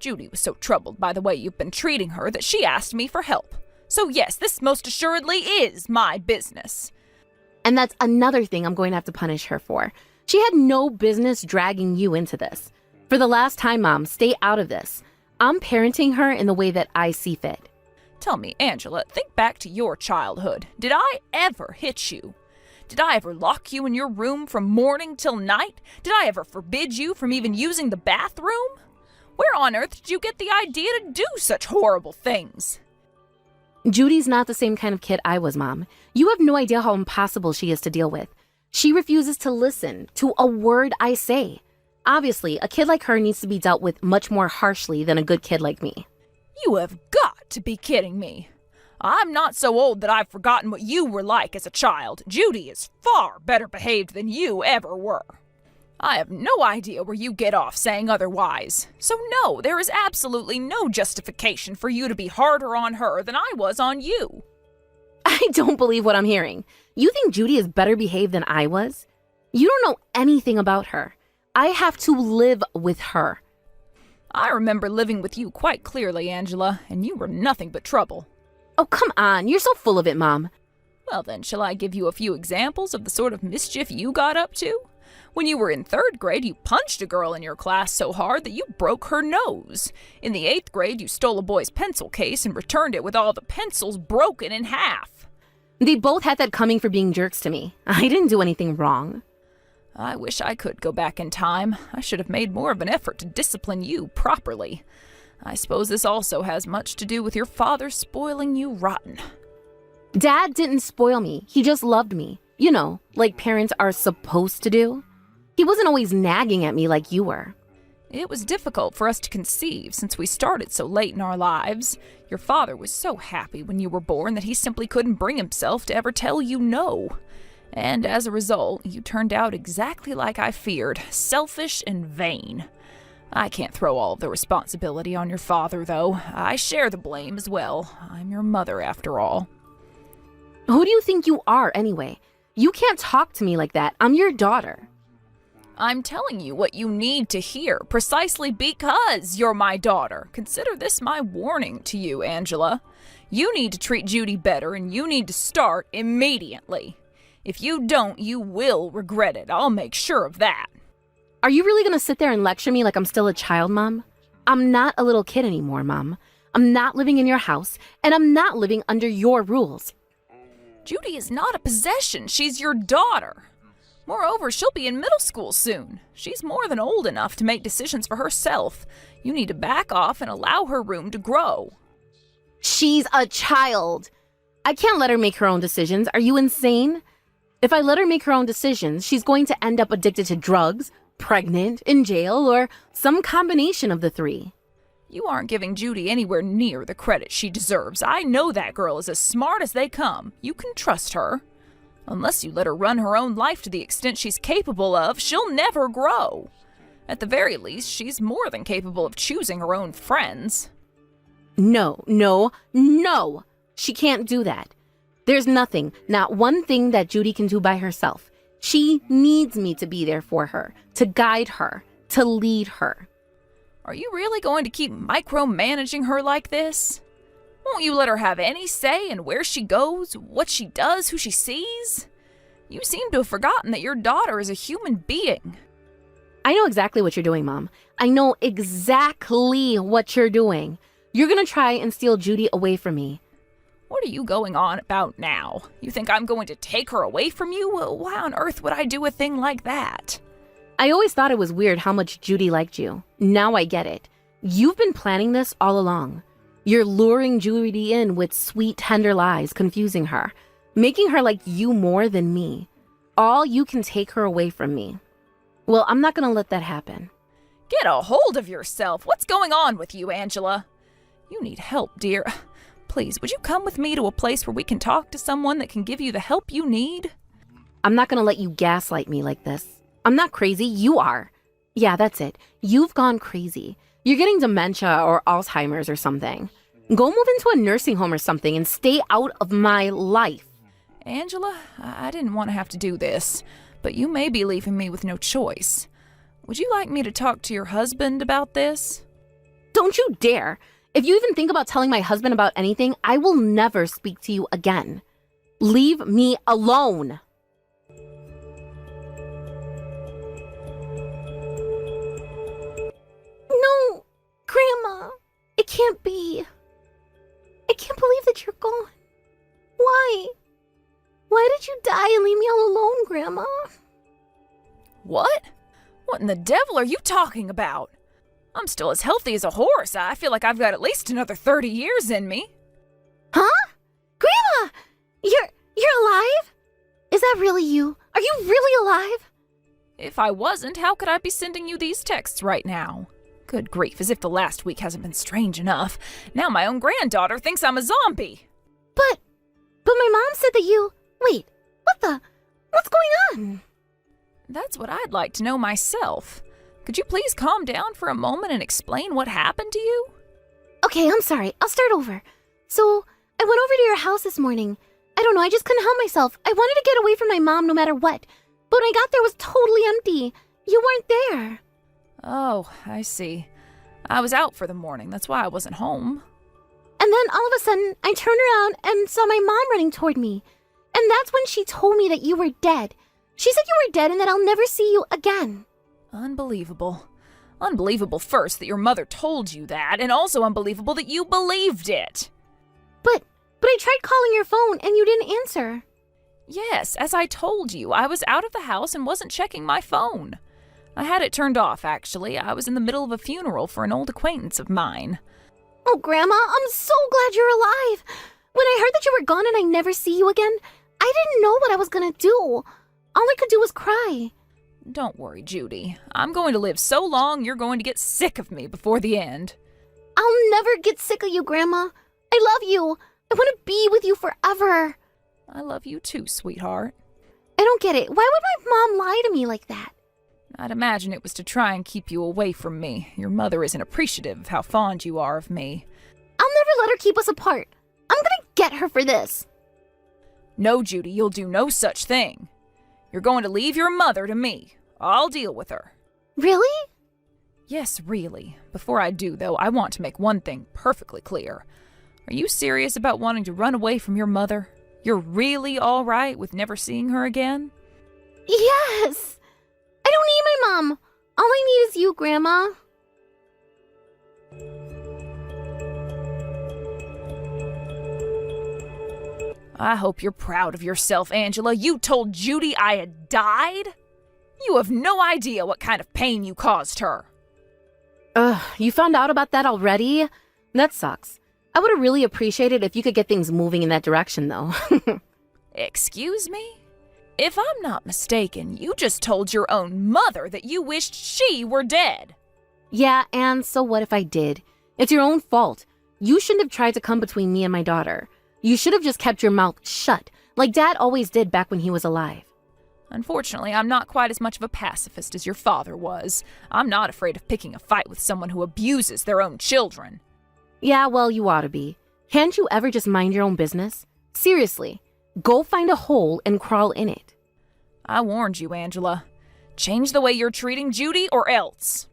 Judy was so troubled by the way you've been treating her that she asked me for help. So yes, this most assuredly is my business. And that's another thing I'm going to have to punish her for. She had no business dragging you into this. For the last time, Mom, stay out of this. I'm parenting her in the way that I see fit. Tell me, Angela, think back to your childhood. Did I ever hit you? Did I ever lock you in your room from morning till night? Did I ever forbid you from even using the bathroom? Where on earth did you get the idea to do such horrible things? Judy's not the same kind of kid I was, Mom. You have no idea how impossible she is to deal with. She refuses to listen to a word I say. Obviously, a kid like her needs to be dealt with much more harshly than a good kid like me. You have got to be kidding me. I'm not so old that I've forgotten what you were like as a child. Judy is far better behaved than you ever were. I have no idea where you get off saying otherwise. So no, there is absolutely no justification for you to be harder on her than I was on you. I don't believe what I'm hearing. You think Judy is better behaved than I was? You don't know anything about her. I have to live with her. I remember living with you quite clearly, Angela, and you were nothing but trouble. Oh, come on. You're so full of it, Mom. Well then, shall I give you a few examples of the sort of mischief you got up to? When you were in 3rd grade, you punched a girl in your class so hard that you broke her nose. In the 8th grade, you stole a boy's pencil case and returned it with all the pencils broken in half. They both had that coming for being jerks to me. I didn't do anything wrong. I wish I could go back in time. I should have made more of an effort to discipline you properly. I suppose this also has much to do with your father spoiling you rotten. Dad didn't spoil me. He just loved me. You know, like parents are supposed to do. He wasn't always nagging at me like you were. It was difficult for us to conceive since we started so late in our lives. Your father was so happy when you were born that he simply couldn't bring himself to ever tell you no. And as a result, you turned out exactly like I feared, selfish and vain. I can't throw all of the responsibility on your father, though. I share the blame as well. I'm your mother, after all. Who do you think you are, anyway? You can't talk to me like that. I'm your daughter. I'm telling you what you need to hear, precisely because you're my daughter. Consider this my warning to you, Angela. You need to treat Judy better, and you need to start immediately. If you don't, you will regret it. I'll make sure of that. Are you really going to sit there and lecture me like I'm still a child, Mom? I'm not a little kid anymore, Mom. I'm not living in your house, and I'm not living under your rules. Judy is not a possession. She's your daughter. Moreover, she'll be in middle school soon. She's more than old enough to make decisions for herself. You need to back off and allow her room to grow. She's a child. I can't let her make her own decisions. Are you insane? If I let her make her own decisions, she's going to end up addicted to drugs, pregnant, in jail, or some combination of the three. You aren't giving Judy anywhere near the credit she deserves. I know that girl is as smart as they come. You can trust her. Unless you let her run her own life to the extent she's capable of, she'll never grow. At the very least, she's more than capable of choosing her own friends. No. She can't do that. There's nothing, not one thing that Judy can do by herself. She needs me to be there for her, to guide her, to lead her. Are you really going to keep micromanaging her like this? Won't you let her have any say in where she goes, what she does, who she sees? You seem to have forgotten that your daughter is a human being. I know exactly what you're doing, Mom. I know exactly what you're doing. You're gonna try and steal Judy away from me. What are you going on about now? You think I'm going to take her away from you? Why on earth would I do a thing like that? I always thought it was weird how much Judy liked you. Now I get it. You've been planning this all along. You're luring Judy in with sweet, tender lies, confusing her, making her like you more than me. All you can take her away from me. Well, I'm not gonna let that happen. Get a hold of yourself. What's going on with you, Angela? You need help, dear. Please, would you come with me to a place where we can talk to someone that can give you the help you need? I'm not gonna let you gaslight me like this. I'm not crazy, you are. Yeah, that's it. You've gone crazy. You're getting dementia or Alzheimer's or something. Go move into a nursing home or something and stay out of my life. Angela, I didn't want to have to do this, but you may be leaving me with no choice. Would you like me to talk to your husband about this? Don't you dare. If you even think about telling my husband about anything, I will never speak to you again. Leave me alone. No, Grandma, it can't be. I can't believe that you're gone. Why? Why did you die and leave me all alone, Grandma? What? What in the devil are you talking about? I'm still as healthy as a horse. I feel like I've got at least another 30 years in me. Huh? Grandma! You're alive? Is that really you? Are you really alive? If I wasn't, how could I be sending you these texts right now? Good grief, as if the last week hasn't been strange enough. Now my own granddaughter thinks I'm a zombie. But my mom said that you... Wait, what's going on? That's what I'd like to know myself. Could you please calm down for a moment and explain what happened to you? Okay, I'm sorry. I'll start over. So, I went over to your house this morning. I don't know, I just couldn't help myself. I wanted to get away from my mom no matter what. But when I got there, it was totally empty. You weren't there. Oh, I see. I was out for the morning. That's why I wasn't home. And then all of a sudden, I turned around and saw my mom running toward me. And that's when she told me that you were dead. She said you were dead and that I'll never see you again. Unbelievable. Unbelievable first that your mother told you that, and also unbelievable that you believed it. But I tried calling your phone and you didn't answer. Yes, as I told you, I was out of the house and wasn't checking my phone. I had it turned off, actually. I was in the middle of a funeral for an old acquaintance of mine. Oh, Grandma, I'm so glad you're alive. When I heard that you were gone and I'd never see you again, I didn't know what I was gonna do. All I could do was cry. Don't worry, Judy. I'm going to live so long you're going to get sick of me before the end. I'll never get sick of you, Grandma. I love you. I want to be with you forever. I love you too, sweetheart. I don't get it. Why would my mom lie to me like that? I'd imagine it was to try and keep you away from me. Your mother isn't appreciative of how fond you are of me. I'll never let her keep us apart. I'm gonna get her for this. No, Judy, you'll do no such thing. You're going to leave your mother to me. I'll deal with her. Really? Yes, really. Before I do, though, I want to make one thing perfectly clear. Are you serious about wanting to run away from your mother? You're really all right with never seeing her again? Yes. I don't need my mom. All I need is you, Grandma. I hope you're proud of yourself, Angela. You told Judy I had died? You have no idea what kind of pain you caused her. You found out about that already? That sucks. I would have really appreciated if you could get things moving in that direction, though. Excuse me? If I'm not mistaken, you just told your own mother that you wished she were dead. Yeah, and so what if I did? It's your own fault. You shouldn't have tried to come between me and my daughter. You should have just kept your mouth shut, like Dad always did back when he was alive. Unfortunately, I'm not quite as much of a pacifist as your father was. I'm not afraid of picking a fight with someone who abuses their own children. Yeah, well, you ought to be. Can't you ever just mind your own business? Seriously, go find a hole and crawl in it. I warned you, Angela. Change the way you're treating Judy or else.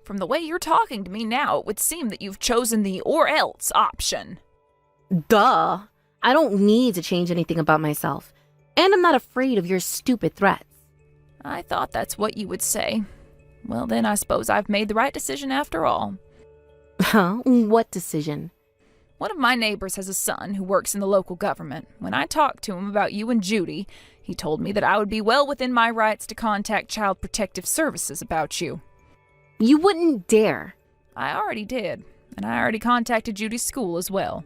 From the way you're talking to me now, it would seem that you've chosen the or else option. Duh. I don't need to change anything about myself. And I'm not afraid of your stupid threats. I thought that's what you would say. Well, then I suppose I've made the right decision after all. Huh? What decision? One of my neighbors has a son who works in the local government. When I talked to him about you and Judy, he told me that I would be well within my rights to contact Child Protective Services about you. You wouldn't dare. I already did. and I already contacted Judy's school as well.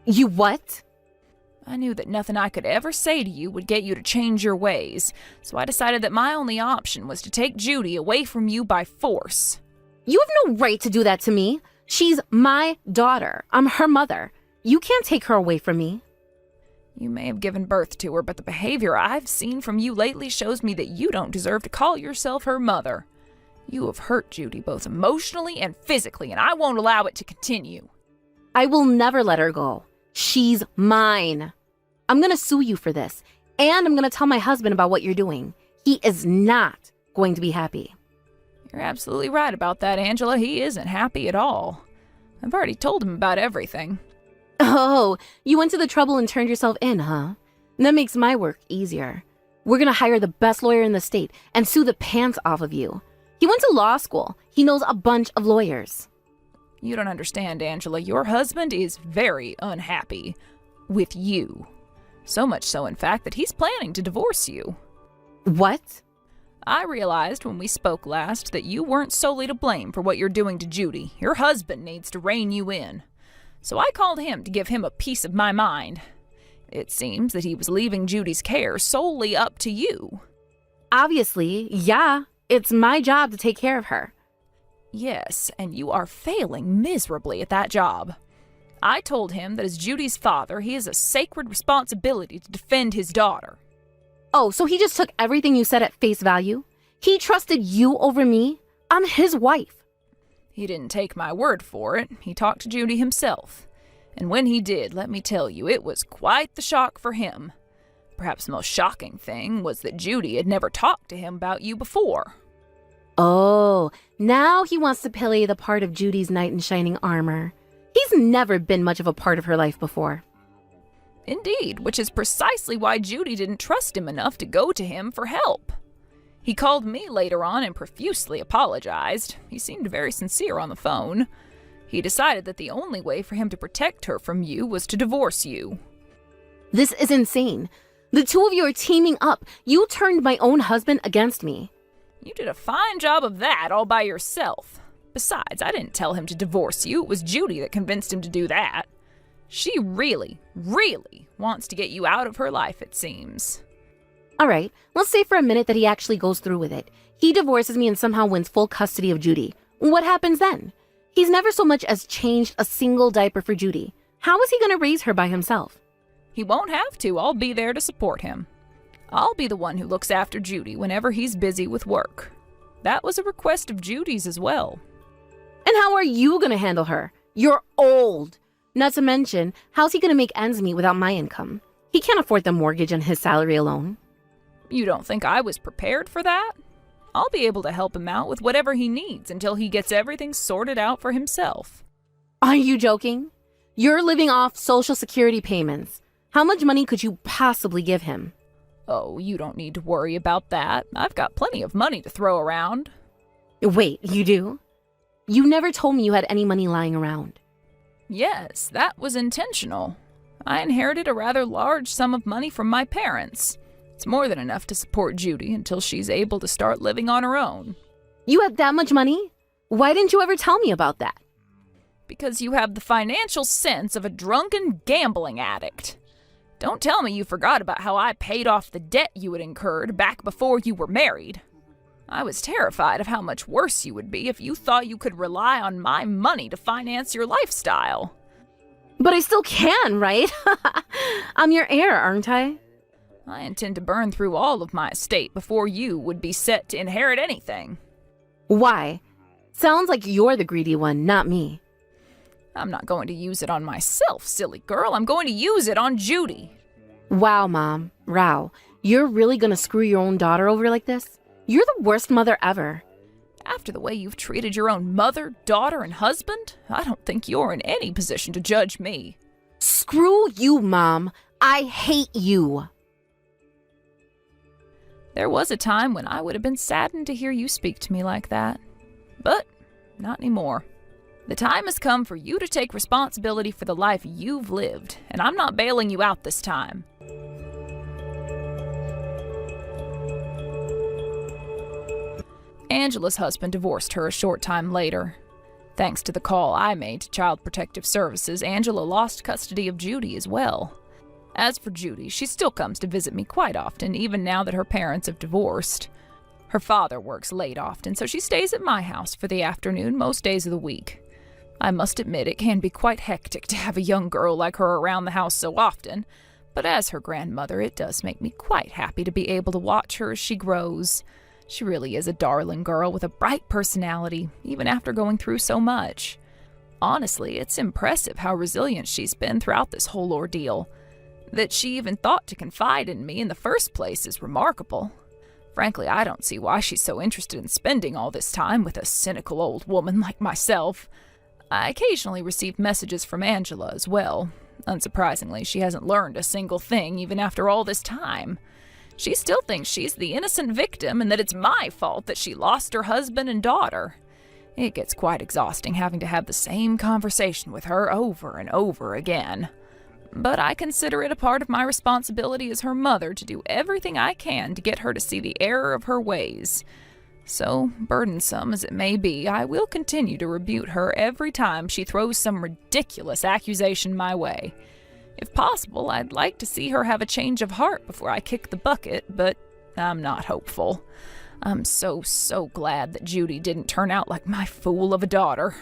You what? I knew that nothing I could ever say to you would get you to change your ways, so I decided that my only option was to take Judy away from you by force. You have no right to do that to me. She's my daughter. I'm her mother. You can't take her away from me. You may have given birth to her, but the behavior I've seen from you lately shows me that you don't deserve to call yourself her mother. You have hurt Judy both emotionally and physically, and I won't allow it to continue. I will never let her go. She's mine. I'm gonna sue you for this, and I'm gonna tell my husband about what you're doing. He is not going to be happy. You're absolutely right about that, Angela. He isn't happy at all. I've already told him about everything. Oh, you went to the trouble and turned yourself in, huh? That makes my work easier. We're gonna hire the best lawyer in the state and sue the pants off of you. He went to law school. He knows a bunch of lawyers. You don't understand, Angela. Your husband is very unhappy with you. So much so, in fact, that he's planning to divorce you. What? I realized when we spoke last that you weren't solely to blame for what you're doing to Judy. Your husband needs to rein you in. So I called him to give him a piece of my mind. It seems that he was leaving Judy's care solely up to you. Obviously, yeah. It's my job to take care of her. Yes, and you are failing miserably at that job. I told him that as Judy's father, he has a sacred responsibility to defend his daughter. Oh, so he just took everything you said at face value? He trusted you over me? I'm his wife. He didn't take my word for it. He talked to Judy himself. And when he did, let me tell you, it was quite the shock for him. Perhaps the most shocking thing was that Judy had never talked to him about you before. Oh, now he wants to play the part of Judy's knight in shining armor. He's never been much of a part of her life before. Indeed, which is precisely why Judy didn't trust him enough to go to him for help. He called me later on and profusely apologized. He seemed very sincere on the phone. He decided that the only way for him to protect her from you was to divorce you. This is insane. The two of you are teaming up. You turned my own husband against me. You did a fine job of that all by yourself. Besides, I didn't tell him to divorce you. It was Judy that convinced him to do that. She really, really wants to get you out of her life, it seems. All right, let's say for a minute that he actually goes through with it. He divorces me and somehow wins full custody of Judy. What happens then? He's never so much as changed a single diaper for Judy. How is he going to raise her by himself? He won't have to. I'll be there to support him. I'll be the one who looks after Judy whenever he's busy with work. That was a request of Judy's as well. And how are you going to handle her? You're old. Not to mention, how's he going to make ends meet without my income? He can't afford the mortgage and his salary alone. You don't think I was prepared for that? I'll be able to help him out with whatever he needs until he gets everything sorted out for himself. Are you joking? You're living off Social Security payments. How much money could you possibly give him? Oh, you don't need to worry about that. I've got plenty of money to throw around. Wait, you do? You never told me you had any money lying around. Yes, that was intentional. I inherited a rather large sum of money from my parents. It's more than enough to support Judy until she's able to start living on her own. You have that much money? Why didn't you ever tell me about that? Because you have the financial sense of a drunken gambling addict. Don't tell me you forgot about how I paid off the debt you had incurred back before you were married. I was terrified of how much worse you would be if you thought you could rely on my money to finance your lifestyle. But I still can, right? I'm your heir, aren't I? I intend to burn through all of my estate before you would be set to inherit anything. Why? Sounds like you're the greedy one, not me. I'm not going to use it on myself, silly girl. I'm going to use it on Judy. Wow, Mom. Row. You're really gonna screw your own daughter over like this? You're the worst mother ever. After the way you've treated your own mother, daughter, and husband, I don't think you're in any position to judge me. Screw you, Mom. I hate you. There was a time when I would have been saddened to hear you speak to me like that. But not anymore. The time has come for you to take responsibility for the life you've lived, and I'm not bailing you out this time. Angela's husband divorced her a short time later. Thanks to the call I made to Child Protective Services, Angela lost custody of Judy as well. As for Judy, she still comes to visit me quite often, even now that her parents have divorced. Her father works late often, so she stays at my house for the afternoon most days of the week. I must admit it can be quite hectic to have a young girl like her around the house so often, but as her grandmother, it does make me quite happy to be able to watch her as she grows. She really is a darling girl with a bright personality, even after going through so much. Honestly, it's impressive how resilient she's been throughout this whole ordeal. That she even thought to confide in me in the first place is remarkable. Frankly, I don't see why she's so interested in spending all this time with a cynical old woman like myself. I occasionally receive messages from Angela as well. Unsurprisingly, she hasn't learned a single thing even after all this time. She still thinks she's the innocent victim and that it's my fault that she lost her husband and daughter. It gets quite exhausting having to have the same conversation with her over and over again. But I consider it a part of my responsibility as her mother to do everything I can to get her to see the error of her ways. So, burdensome as it may be, I will continue to rebuke her every time she throws some ridiculous accusation my way. If possible, I'd like to see her have a change of heart before I kick the bucket, but I'm not hopeful. I'm so glad that Judy didn't turn out like my fool of a daughter.